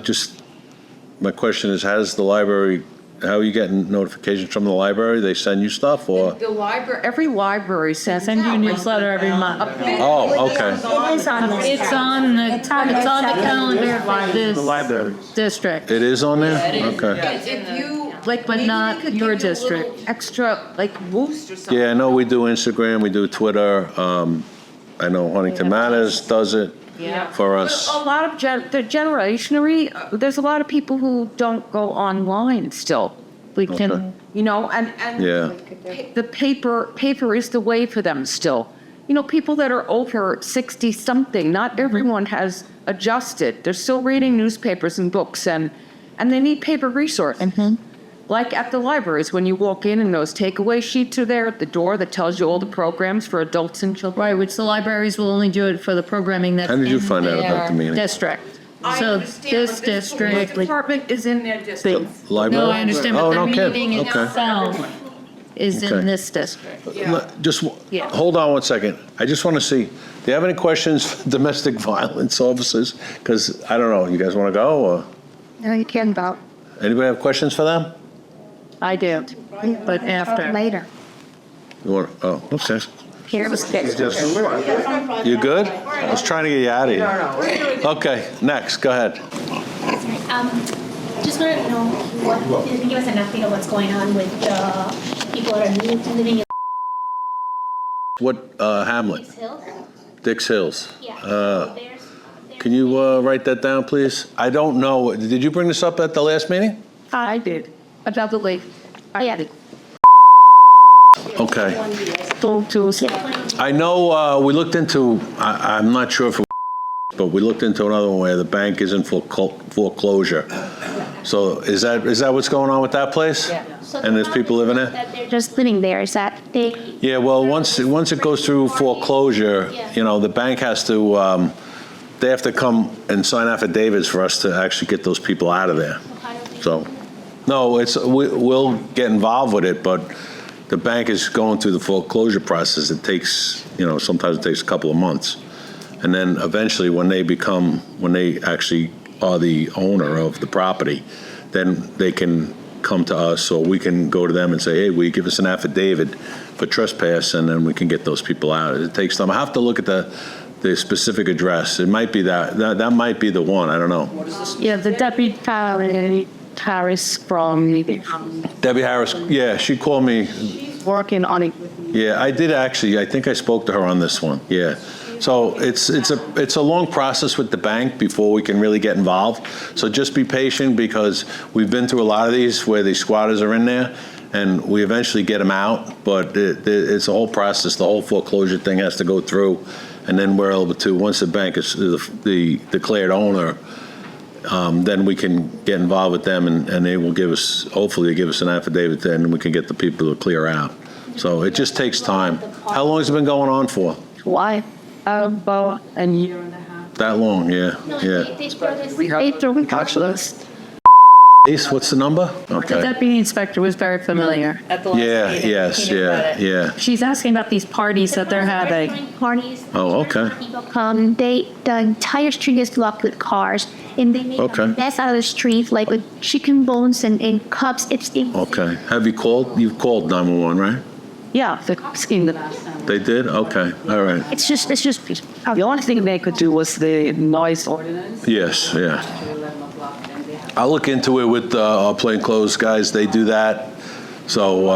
Just, my question is, how are you getting notifications from the library? They send you stuff, or? The library, every library sends Send you a out, like, newsletter every month. Oh, okay. It is on this. It's on the calendar for this district. It is on there? Okay. if you, like, But maybe not they could your give you a little district. extra, like, boost or something. Yeah, I know we do Instagram, we do Twitter. I know Huntington Matters does it for us. A lot of the generationary, there's a lot of people who don't go online still. We Okay. can, You know, and Yeah. the paper is the way for them still. You know, people that are over 60 something, not everyone has adjusted. They're still reading newspapers and books, and they need paper resource. Like at the libraries, when you walk in and those takeaway sheets are there at the door that tells you all the programs for adults and children. right, which the libraries will only do it for the programming that's How did you in find out about the their meeting? district. I So understand, this but this school district- department is in their district. Library? No, I understand, Oh, but no the kidding. meeting Okay. itself is Okay. in this district. Just, Yeah. hold on one second. I just want to see, do you have any questions for domestic violence officers? Because, I don't know, you guys want to go, or No, you can vote anybody have questions for them? I do, but after. later. You want, oh, okay. Here was fixed. You good? I was trying to get you out of here. Okay, next, go ahead. Just want to know what, if you can give us an update of what's going on with the people that are living in What, Hamlet? These hills? Dix Hills? Yeah. There's Can you write that down, please? I don't know, did you bring this up at the last meeting? I did. Adoptively. I had it. Okay. To I know we looked into, I'm not sure if it was, but we looked into another one where the bank is in foreclosure. So is that what's going on with that place? Yeah. And there's people living there? that they're just living there. Is that they? Yeah, well, once it goes through foreclosure, you know, the bank has to, they have to come and sign affidavits for us to actually get those people out of there. So, no, we'll get involved with it, but the bank is going through the foreclosure process. It takes, you know, sometimes it takes a couple of months. And then eventually when they actually are the owner of the property, then they can come to us, or we can go to them and say, hey, will you give us an affidavit for trespass, and then we can get those people out. It takes time. I have to look at the specific address. It might be that might be the one, I don't know. Yeah, the deputy Harris from Debbie Harris, yeah, she called me. working on it. Yeah, I did actually. I think I spoke to her on this one. Yeah. So it's a long process with the bank before we can really get involved. So just be patient, because we've been through a lot of these where the squatters are in there, and we eventually get them out. But it's a whole process. The whole foreclosure thing has to go through, and then we're able to, once the bank is the declared owner, then we can get involved with them, and they will hopefully give us an affidavit, then we can get the people to clear out. So it just takes time. How long has it been going on for? Why? About a year and a half. That long, yeah, yeah. April, actually. Ace, what's the number? The Okay. deputy inspector was very familiar. At the last Yeah, meeting, yes, he knew about yeah, it. yeah. She's asking about these parties that they're having. Parties. Oh, okay. People come. The entire street is blocked with cars, and they make Okay. a mess out of the street, like with chicken bones and cups. It's Okay. Have you called? You've called 911, right? Yeah, the scheme. They did? Okay, all right. It's just. The only thing they could do was the noise ordinance. Yes, yeah. I'll look into it with our plainclothes guys. They do that. So,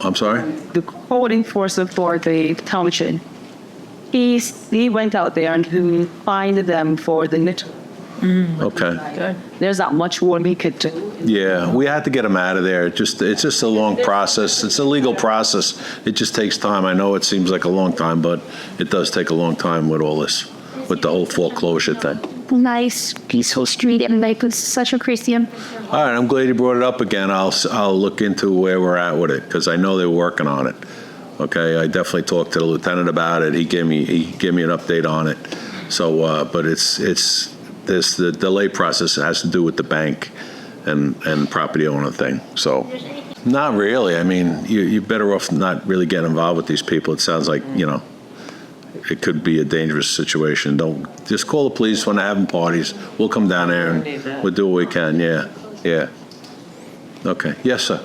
I'm sorry? The code enforcer for the township, he went out there and he fined them for the night. Okay. There's not much more we could do. Yeah, we had to get them out of there. It's just a long process. It's a legal process. It just takes time. I know it seems like a long time, but it does take a long time with all this, with the whole foreclosure thing. Nice, peaceful street, and like it's such a Christian. All right, I'm glad you brought it up again. I'll look into where we're at with it, because I know they're working on it. Okay, I definitely talked to the lieutenant about it. He gave me an update on it. So, but the delay process has to do with the bank and property owner thing. So, not really. I mean, you're better off not really getting involved with these people. It sounds like, you know, it could be a dangerous situation. Don't just call the police when they're having parties. We'll come down there and we'll do what we can. Yeah, yeah. Okay. Yes, sir.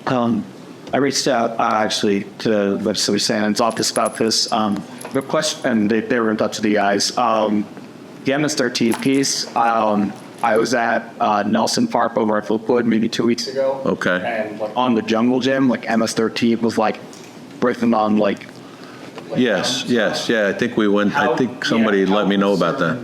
I reached out actually to the legislative Sand's office about this. The question, and they were in touch with you guys. The MS-13 piece, I was at Nelson Park over at Folkwood maybe 2 weeks ago. Okay. And on the jungle gym, like MS-13 was like breaking on like. Yes, yes, yeah. I think we went. I think somebody let me know about that.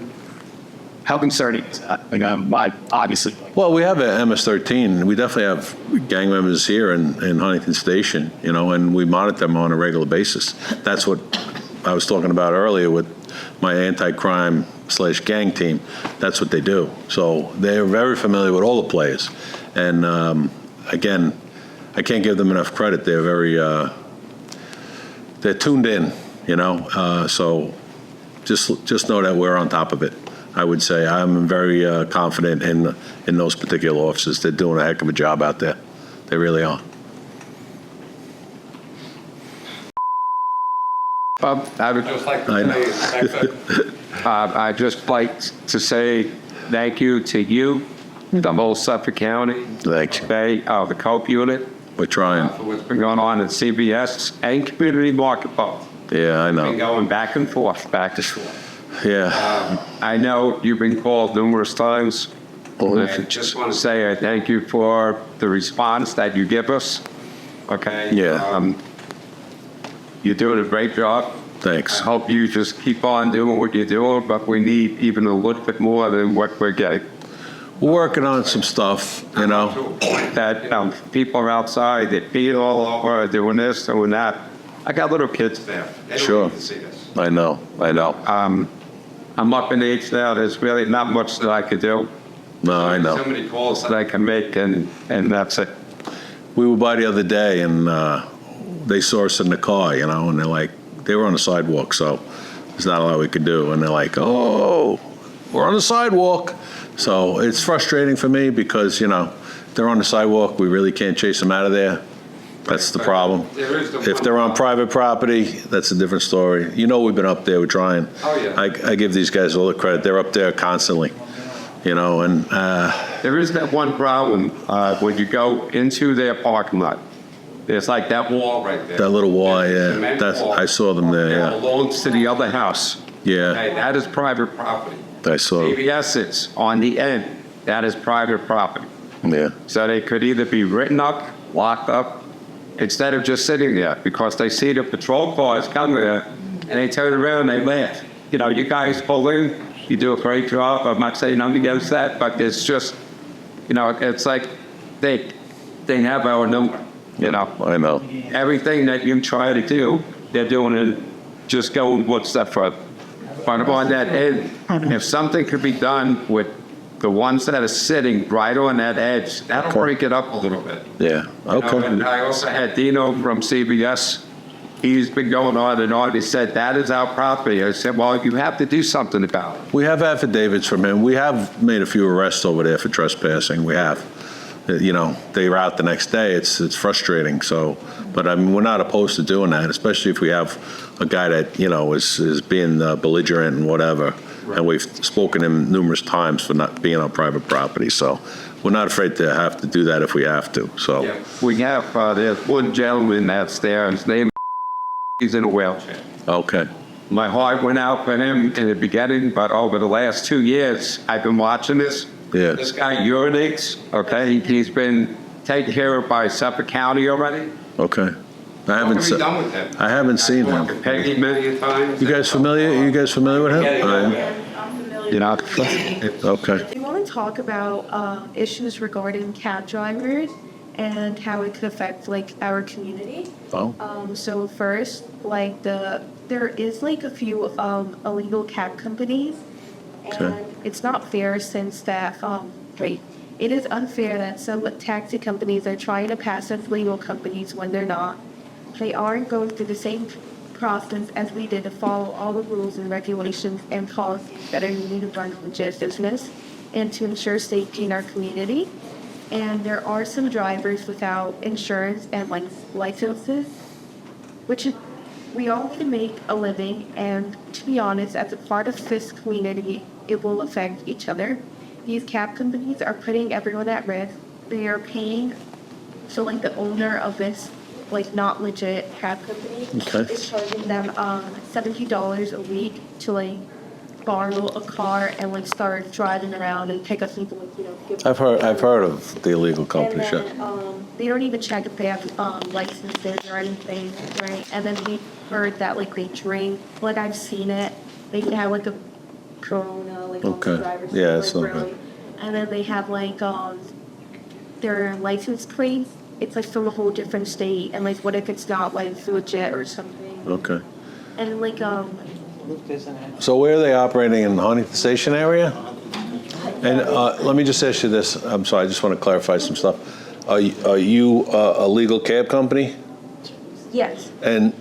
How concerning is that? Like, obviously. Well, we have a MS-13. We definitely have gang members here in Huntington Station, you know, and we monitor them on a regular basis. That's what I was talking about earlier with my anti-crime/gang team. That's what they do. So they're very familiar with all the players. And again, I can't give them enough credit. They're very, they're tuned in, you know. So just know that we're on top of it. I would say. I'm very confident in those particular officers. They're doing a heck of a job out there. They really are. I would just like to say, I'd just like to say thank you to you, the whole Suffolk County. Thanks. The COPE unit. We're trying. For what's been going on at CVS and community market both. Yeah, I know. Been going back and forth, back to forth. Yeah. I know you've been called numerous times. I just want to say I thank you for the response that you give us. Okay? Yeah. You're doing a great job. Thanks. I hope you just keep on doing what you're doing, but we need even a little bit more than what we're getting. We're working on some stuff, you know. That, people are outside, they feed all over, doing this, doing that. I got little kids there. They don't Sure. need to see this. I know. I'm up in age now. There's really not much that I could do. No, I know. So many calls that I can make, and that's it. We were by the other day, and they saw us in the car, you know, and they're like, they were on the sidewalk, so there's not a lot we could do. And they're like, oh, we're on the sidewalk. So it's frustrating for me because, you know, they're on the sidewalk. We really can't chase them out of there. That's the problem. If they're on private property, that's a different story. You know, we've been up there, we're trying. Oh, yeah. I give these guys all the credit. They're up there constantly, you know, and There is that one problem when you go into their parking lot. There's like that wall right there. that little wall, yeah, Cement that's, wall. I saw them there, That yeah. belongs to the other house. Yeah, Okay, that is private property. I saw them, CVS is on the end. That is private property. yeah. So they could either be written up, locked up, instead of just sitting there, because they see the patrol cars come there, and they turn around and they laugh. You know, you guys pull in, you do a great job. I'm not saying nothing against that, but it's just, you know, it's like they have our number, you know. I know. Everything that you try to do, they're doing it, just going one step further. But on that end, if something could be done with the ones that are sitting right on that edge, that'll break it up a little bit. Yeah, You know, okay. and I also had Dino from CBS. He's been going on and on. He said, that is our property. I said, well, you have to do something about it. We have affidavits from him. We have made a few arrests over there for trespassing. We have. You know, they were out the next day. It's frustrating. So, but I mean, we're not opposed to doing that, especially if we have a guy that, you know, is being belligerent and whatever. Right. And we've spoken to him numerous times for not being on private property. So we're not afraid to have to do that if we have to. So Yeah. We have, there's one gentleman that's there. His name, he's in a wheelchair. okay. My heart went out for him in the beginning, but over the last 2 years, I've been watching this. Yeah. This guy urinates, okay? He's been taken care of by Suffolk County already. Okay. I haven't What have we done with him? I haven't seen I've talked him. to Peggy many times. You guys familiar with him? You know, Okay. We want to talk about issues regarding cab drivers and how it could affect like our community. Oh. So first, like there is like a few illegal cab companies, and Okay. it's not fair since that it is unfair that some taxi companies are trying to pass as legal companies when they're not. They aren't going through the same process as we did to follow all the rules and regulations and policies that are needed to run a legit business and to ensure safety in our community. And there are some drivers without insurance and licenses, which is, we all need to make a living, and to be honest, as a part of this community, it will affect each other. These cab companies are putting everyone at risk. They are paying, so like the owner of this like not legit cab company Okay. is charging them $70 a week to like borrow a car and like start driving around and pick up people, you know. I've heard of the illegal company. And then, they don't even check if they have licenses or anything, right? And then we heard that like they drink. Like I've seen it. They have like a Corona, like on Okay. the driver's Yeah, side, it's like, not really. good. And then they have like their license plate. It's like from a whole different state, and like what if it's not like legit or something? Okay. And like So where are they operating, in the Huntington Station area? And let me just ask you this. I'm sorry, I just want to clarify some stuff. Are you a legal cab company? yes. And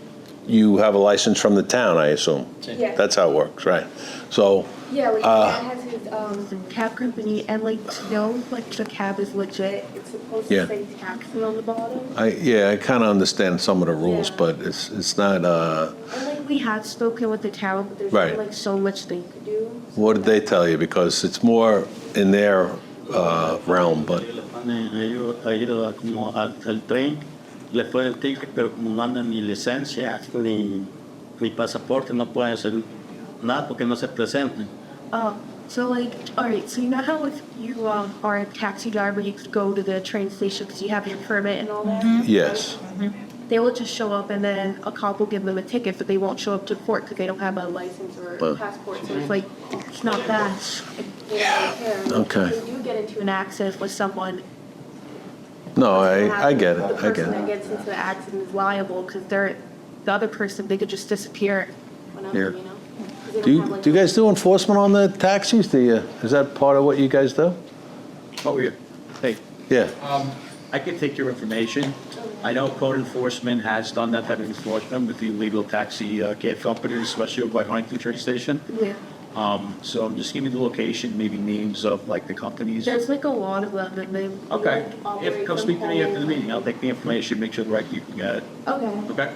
you have a license from the town, I assume? Yeah. That's how it works, right? So, Yeah, like Dad has his cab company, and like to know like the cab is legit, it's supposed Yeah. to say taxi on the bottom. I kind of understand some of the rules, Yeah. but it's not, And like we had spoken with the town, but there's Right. only like so much they could do. what did they tell you? Because it's more in their realm, but, Ha ido como al tren, le fue el ticket, pero como no anda ni licencia ni pasaporte, no puede hacer nada porque no se presentan. So like, all right, so you know how if you are a taxi driver, you could go to the train station because you have your permit and all that? yes. They will just show up and then a cop will give them a ticket, but they won't show up to court because they don't have a license or Well. passport. So it's like, it's not that. They don't care. Like, Okay. If you do get into an accident with someone, No, I get the it, I get person that it. gets into the accident is liable because they're, the other person, they could just disappear whenever, Yeah. you know? 'Cause they Do don't have, you, like, do you guys do enforcement on the taxis? Do you, is that part of what you guys do? Oh, yeah. Hey, Yeah, I can take your information. I know code enforcement has done that type of enforcement with the illegal taxi cab companies, especially over by Huntington train station. Yeah. So just give me the location, maybe names of like the companies. There's like a lot of them and they. Okay. like, operate If come from speak to me home. after the meeting, I'll take the information, make sure the right people get it. Okay. Okay?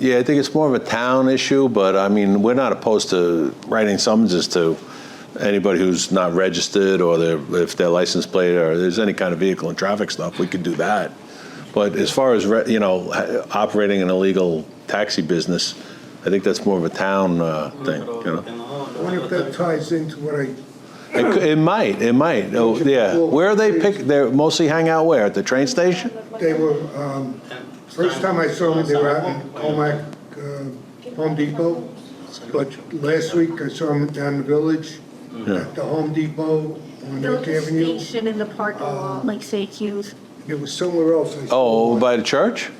yeah, I think it's more of a town issue, but I mean, we're not opposed to writing summonses to anybody who's not registered or if their license plate or there's any kind of vehicle and traffic stuff, we could do that. But as far as, operating an illegal taxi business, I think that's more of a town thing, I wonder if that ties into what I, It might. Oh, yeah. Where are they they mostly hang out where? At the train station? they were, first time I saw them, they were out in Comac, Home Depot. But last week I saw them down in the village, at the Home Depot on They'll North just Avenue. station in the parking lot, like Seikeya's. It was somewhere else. I saw Oh, one. by the church?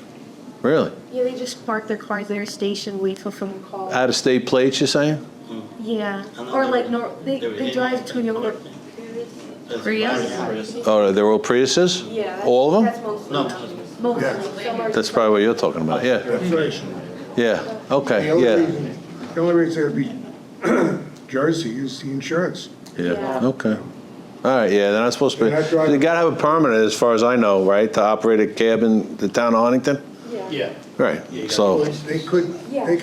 Really? Yeah, they just park their cars there, station, wait till someone calls. Out-of-state plates, you're saying? Yeah, or like, they drive to your Prius. Oh, they're all Priuses? Yeah. All of them? That's most of them. Most of them. Some are That's probably what you're talking about, yeah. That's right. Yeah, okay, yeah. The only reason it'd be Jersey is the insurance. Yeah, okay. All right, yeah, they're not supposed to be, They're not driving- you gotta have a permit, as far as I know, right, to operate a cab in the town of Huntington? Yeah. Right, so, They could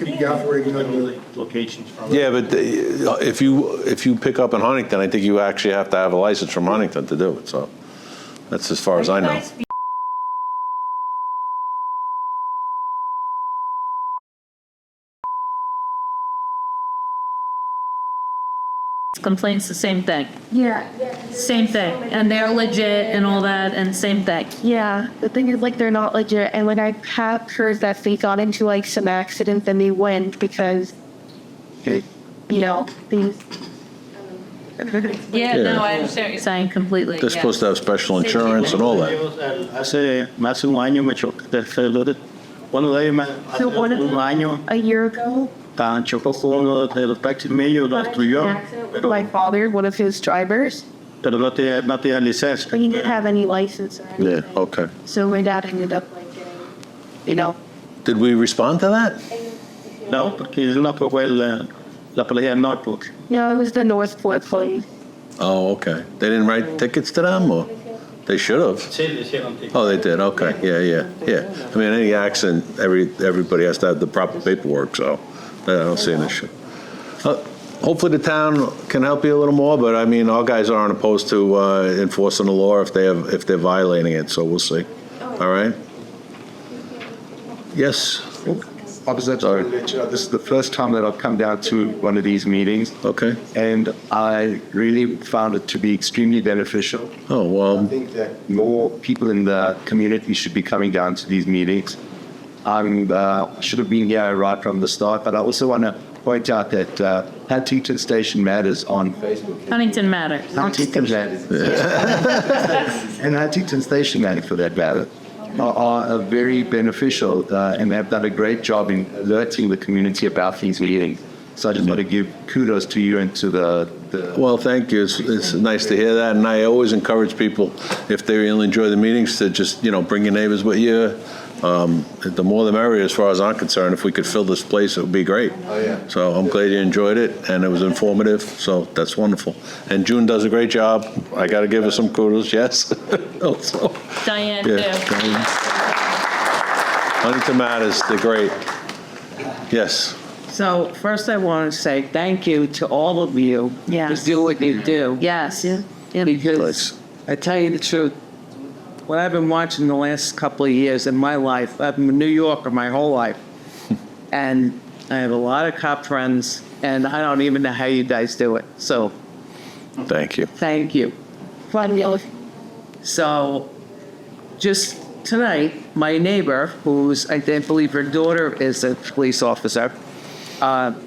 be operating under, Locations from. yeah, but if you pick up in Huntington, I think you actually have to have a license from Huntington to do it, so that's as far as I know. Complaints, the same thing. Yeah. Same thing. And they're legit and all that, and same thing. Yeah, the thing is, like, they're not legit, and like I have heard that they got into like some accidents and they went because, these. Yeah, no, I understand what you're saying completely. They're yeah. supposed to have special insurance and all that. Hace más un año me choqué, cuando de ellos So hace one of un them, año, a year ago, chocó con uno de los taxis míos, lo got into destruyó, an accident with my father, one of his drivers, pero no tenía licencia. but he didn't have any license or anything. Yeah, okay. So my dad ended up like getting, Did we respond to that? No, porque no fue la pelea en Norfolk. No, it was the Northport police. Oh, okay. They didn't write tickets to them, or? They should have. Sí, le hicieron ticket. Oh, they did, okay, yeah. I mean, any accident, everybody has to have the proper paperwork, so I don't see an issue. Hopefully the town can help you a little more, but I mean, our guys aren't opposed to enforcing the law if they're violating it, so we'll see. All right? Yes? Officer, Sorry. this is the first time that I've come down to one of these meetings. Okay. And I really found it to be extremely beneficial. Oh, well. I think that more people in the community should be coming down to these meetings. I should have been here right from the start, but I also want to point out that Huntington Station Matters on Facebook. Huntington Matters. Huntington Matters. And Huntington Station Matters, for that matter, are very beneficial and have done a great job in alerting the community about these meetings. So I just want to give kudos to you and to the Well, thank you. It's nice to hear that, and I always encourage people, if they really enjoy the meetings, to just, bring your neighbors with you, The more the merrier, as far as I'm concerned. If we could fill this place, it would be great. Oh, yeah. So I'm glad you enjoyed it, and it was informative, so that's wonderful. And June does a great job. I got to give her some kudos, yes. Also, Diane, yeah, too. Diane. Huntington Matters, they're great. Yes. So first I want to say thank you to all of you for doing what you do. Yes. Because I tell you the truth, what I've been watching the last couple of years in my life, I've been in New Yorker my whole life. And I have a lot of cop friends, and I don't even know how you guys do it. So thank you. Thank you. So just tonight, my neighbor, who's, I believe her daughter is a police officer,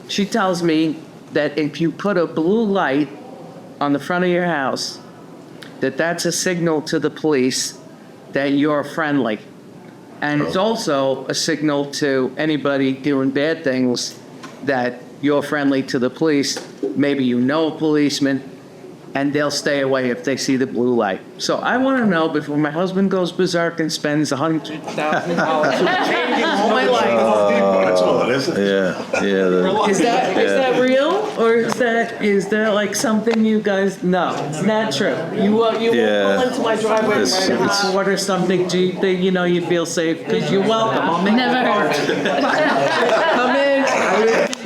she tells me that if you put a blue light on the front of your house, that's a signal to the police that you're friendly. And it's also a signal to anybody doing bad things that you're friendly to the police. Maybe you know a policeman, and they'll stay away if they see the blue light. So I want to know, before my husband goes berserk and spends $100,000 changing all my life. That's all it is. Yeah. Is that real, or is that like something you guys? No, it's not true. You won't pull into my driveway and write a report or something. You feel safe because you're welcome. I'll make come in.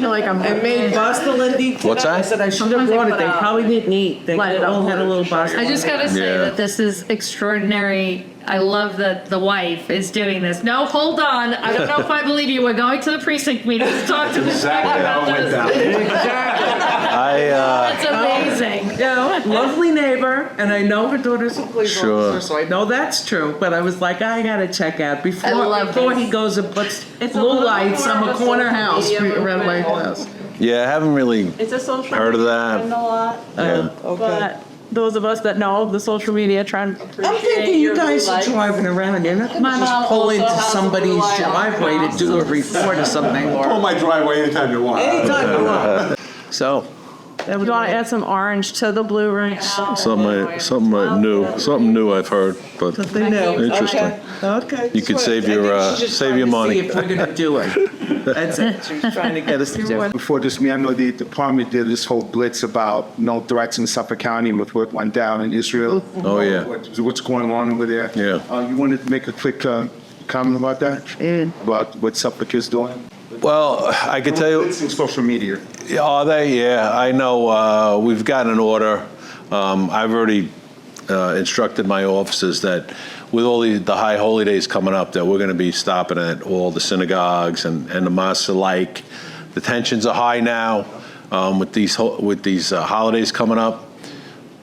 I made Boston Lindy. What's that? I said I should have brought it. They probably didn't eat. They all had a little Boston. I just gotta say Yeah. that this is extraordinary. I love that the wife is doing this. No, hold on. I don't know if I believe you. We're going to the precinct meeting to talk to the Exactly how it went down. That's amazing. Lovely neighbor, and I know her daughter's a police Sure. officer, so I know that's true. But I was like, I gotta check out before he goes and puts blue lights on a corner house around my house. Yeah, I haven't really It's a social heard of media that. trend a lot. Yeah. But those of us that know the social media trend I'm thinking you guys are driving around. You're not gonna just pull into somebody's driveway to do a report or something. Pull my driveway anytime you want. Anytime you want. So, we want to add some orange to the blue right now. something new I've heard, but interesting. Okay. You could save I think your she's just save trying your to money. See if we're gonna do it. That's it. She's trying to get us to do it. Before this meeting, I know the department did this whole blitz about no threats in Suffolk County with what went down in Israel. Oh, yeah. What's going on over there? Yeah. You wanted to make a quick comment about that? About what Suffolk is doing? Well, I can tell you. It's in social media. Are they? Yeah, I know. We've gotten an order. I've already instructed my officers that with all the high holy days coming up, that we're going to be stopping at all the synagogues and the mosques alike. The tensions are high now with these holidays coming up.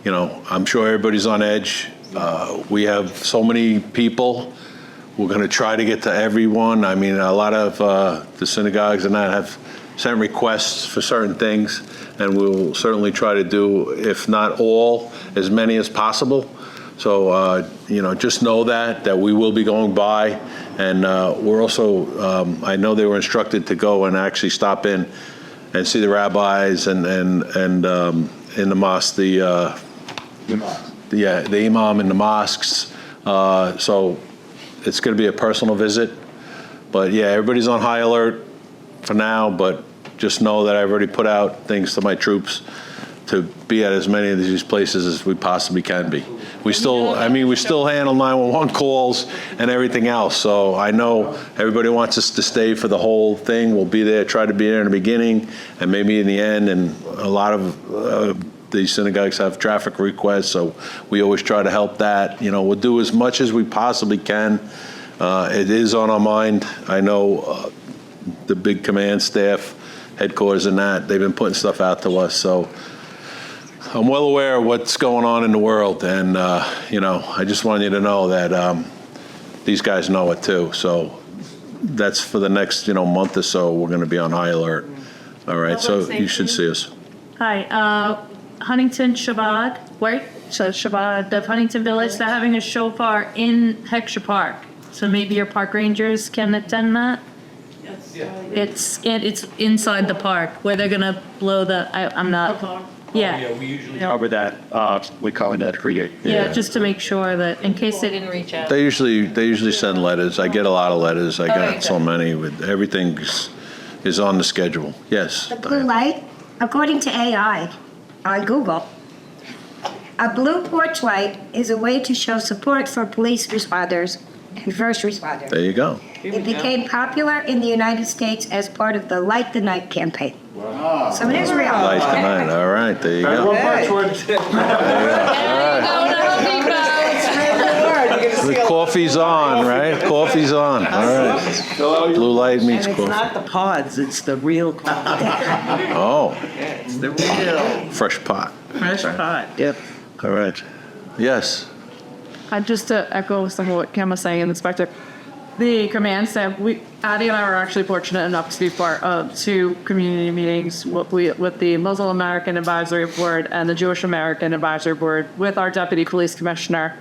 You know, I'm sure everybody's on edge. We have so many people. We're going to try to get to everyone. I mean, a lot of the synagogues and that have sent requests for certain things, and we'll certainly try to do, if not all, as many as possible. So, just know that we will be going by, and we're also, I know they were instructed to go and actually stop in and see the rabbis and in the mosque, the imam in the mosques. So it's going to be a personal visit, but yeah, everybody's on high alert for now, but just know that I've already put out things to my troops to be at as many of these places as we possibly can be. We still handle 911 calls and everything else. So I know everybody wants us to stay for the whole thing. We'll be there, try to be there in the beginning and maybe in the end. And a lot of these synagogues have traffic requests, so we always try to help that. We'll do as much as we possibly can. It is on our mind. I know the big command staff, headquarters and that, they've been putting stuff out to us. So I'm well aware of what's going on in the world, and I just want you to know that these guys know it too. So that's for the next month or so. We're going to be on high alert. All right, so you should see us. Hi, Huntington Shabbat, right? So Shabbat of Huntington Village, they're having a shofar in Heckscher Park. So maybe your park rangers can attend that? It's inside the park where they're gonna blow the, I'm not, Yeah. We usually cover that, we call that create. Yeah, just to make sure that in case they didn't reach out. They usually send letters. I get a lot of letters. I got Okay, so good. many. With everything is on the schedule. Yes. The blue light, according to AI on Google, a blue porch light is a way to show support for police responders and first responders. There you go. It became popular in the United States as part of the Light the Night campaign. So it is real. Light the night. All right. There you go. The coffee's on, right? Coffee's on. All right. Blue light means It's coffee. not the pods, it's the real coffee. Oh, It's the real fresh pot. fresh pot. Yep. All right. Yes. Just to echo some of what Kim was saying, Inspector, the command staff, Addie and I were actually fortunate enough to be part of 2 community meetings with the Muslim American Advisory Board and the Jewish American Advisory Board with our Deputy Police Commissioner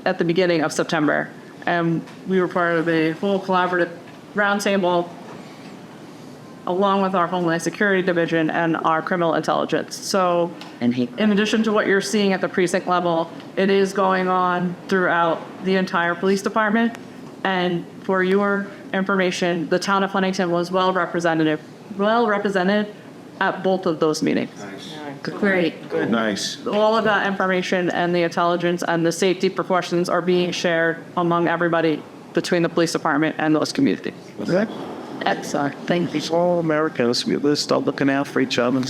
at the beginning of September. And we were part of a full collaborative roundtable along with our Homeland Security Division and our criminal intelligence. So in addition to what you're seeing at the precinct level, it is going on throughout the entire police department. And for your information, the town of Huntington was well represented at both of those meetings. Great. Good. Nice. All of that information and the intelligence and the safety precautions are being shared among everybody between the police department and those communities. Excellent. Thank you. All Americans, we start looking out for each other.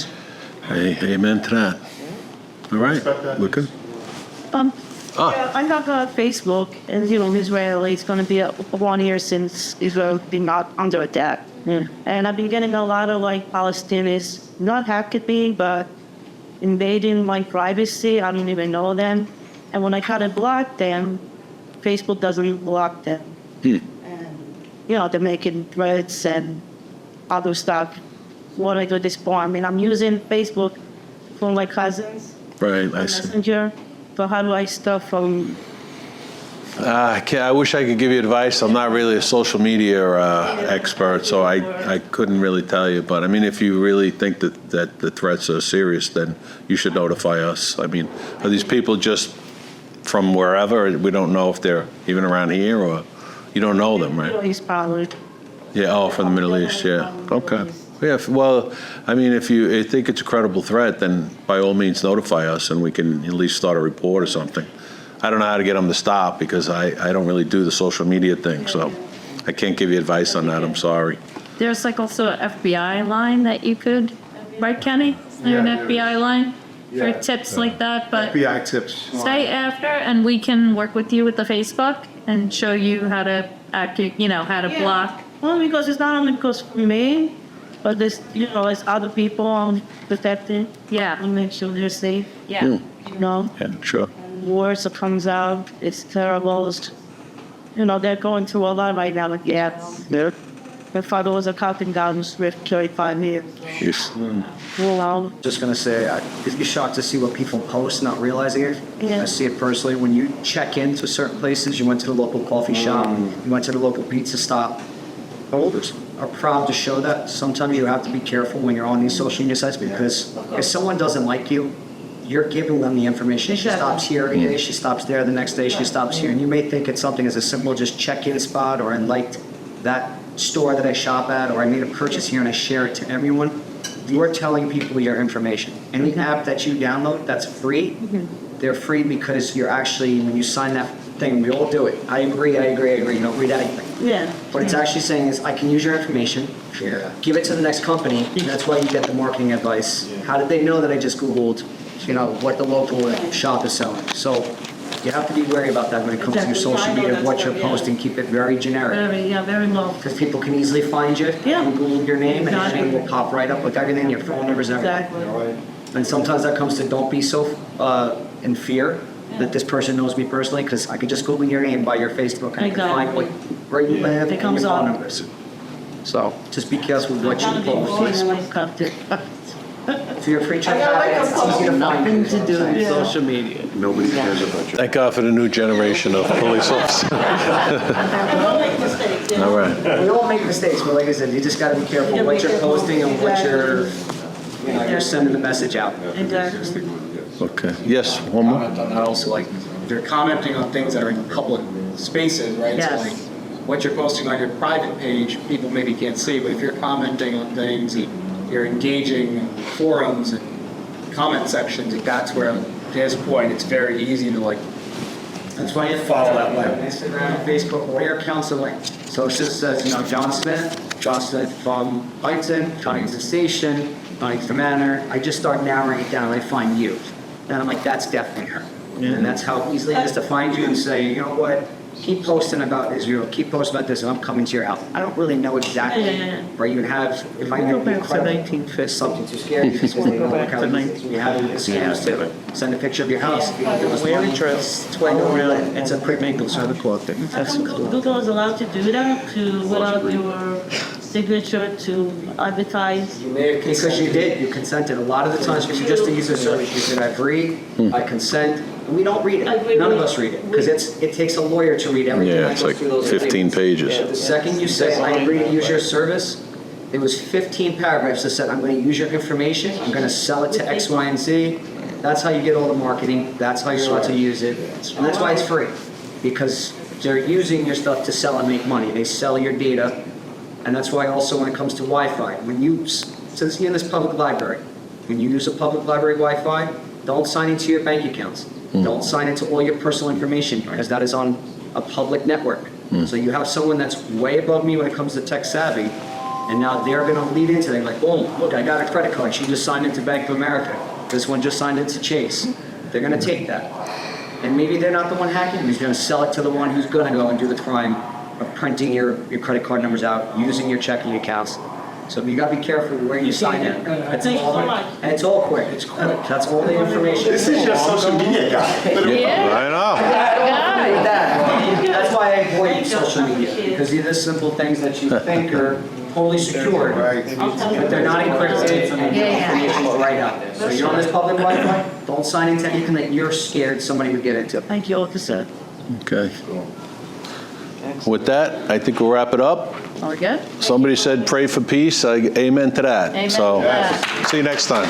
Hey, amen to that. All right. We're good. Yeah, I'm not on Facebook, and Israel is going to be 1 year since Israel been not under attack. And I've been getting a lot of Palestinians, not hacking, but invading my privacy. I don't even know them. And when I try to block them, Facebook doesn't block them. And, they're making threats and other stuff. What do I do at this point? I mean, I'm using Facebook for my cousins. Right. I see. Messenger. But how do I stop from... I wish I could give you advice. I'm not really a social media expert, so I couldn't really tell you. But I mean, if you really think that the threats are serious, then you should notify us. I mean, are these people just from wherever? We don't know if they're even around here, or you don't know them, right? He's probably... Yeah. Oh, from the Middle East. Yeah. Okay. Yeah. Well, I mean, if you think it's a credible threat, then by all means notify us, and we can at least start a report or something. I don't know how to get them to stop because I don't really do the social media thing, so I can't give you advice on that. I'm sorry. There's also an FBI line that you could, right, Kenny? There's an FBI line for tips like that, but FBI tips. stay after, and we can work with you with the Facebook and show you how to how to block. Well, because it's not only because of me, but there's other people protected. Yeah, and make sure they're safe. Yeah, Yeah, sure. Words that comes out, it's terrible. They're going through a lot right now. Yeah. My father was a cop in Down Swift, 35 years. Yes. Wow. Just going to say, I'd be shocked to see what people post, not realizing it. Yeah. I see it personally. When you check into certain places, you went to the local coffee shop, you went to the local pizza stop, holders are proud to show that. Sometimes you have to be careful when you're on these social media sites because if someone doesn't like you, you're giving them the information. She stops here every day, she stops there the next day, she stops here. And you may think it's something as a simple just check-in spot, or I liked that store that I shop at, or I made a purchase here and I share it to everyone. You're telling people your information. Any app that you download that's free, they're free because you're actually, when you sign that thing, we all do it. I agree, you don't read anything. Yeah. What it's actually saying is, I can use your information, give it to the next company, and that's why you get the marketing advice. How did they know that I just Googled, what the local shop is selling? So you have to be wary about that when it comes to your social media, what you're posting. Keep it very generic. Very low. Because people can easily find you, Google your name, and your name will pop right up with everything, your phone numbers, everything. Exactly. And sometimes that comes to don't be so in fear that this person knows me personally, because I could just Google your name by your Facebook and I can find where you live and your phone numbers. So just be careful with what you post. If you're a free check, it's easy to find. Nothing to do with social media. Nobody cares about you. Thank God for the new generation of police officers. We all make mistakes. All right. We all make mistakes, but like I said, you just got to be careful what you're posting and what you're they're sending the message out. Exactly. Okay. Yes, one more. And also, like, they're commenting on things that are in public spaces, right? Yes. So, like, what you're posting on your private page, people maybe can't see, but if you're commenting on things, you're engaging in forums and comment sections, that's where, to his point, it's very easy to, like, that's why you follow that way. Instagram, Facebook, what are your accounts are like? So it just says, you know, John Smith from Huntington Station, Huntington Manor. I just start narrowing it down and I find you. And I'm like, that's definitely her. And that's how easily it is to find you and say, you know what, keep posting about Israel, keep posting about this, and I'm coming to your house. I don't really know exactly where you have, if I know something too scary, because we know what kind of we have scams too. Send a picture of your house. Where address? It's a quick make of the quote thing. How come Google is allowed to do that, to without your signature to advertise? Because you did, you consented. A lot of the times, if you just use a service, you said, I agree, I consent. We don't read it. None of us read it because it takes a lawyer to read everything. Yeah, it's like 15 pages. The second you say, I agree to use your service, it was 15 paragraphs that said, I'm going to use your information, I'm going to sell it to X, Y, and Z. That's how you get all the marketing. That's how you're allowed to use it. And that's why it's free. Because they're using your stuff to sell and make money. They sell your data. And that's why also when it comes to Wi-Fi, since you're in this public library, when you use a public library Wi-Fi, don't sign into your bank accounts. Don't sign into all your personal information because that is on a public network. So you have someone that's way above me when it comes to tech savvy, and now they're going to lead into it like, oh, look, I got a credit card. She just signed into Bank of America. This one just signed into Chase. They're going to take that. And maybe they're not the one hacking. He's going to sell it to the one who's going to go and do the crime of printing your credit card numbers out, using your checking accounts. So you got to be careful where you sign in. And it's all quick. It's quick. That's all the information. This is your social media guy. I know. That's why I avoid social media, because these are simple things that you think are totally secured, but they're not encrypted and your information is right out there. So you're on this public Wi-Fi, don't sign into anything that you're scared somebody would get into. Thank you, officer. Okay. With that, I think we'll wrap it up. Are we good? Somebody said pray for peace. Amen to that. Amen So, to that. see you next time.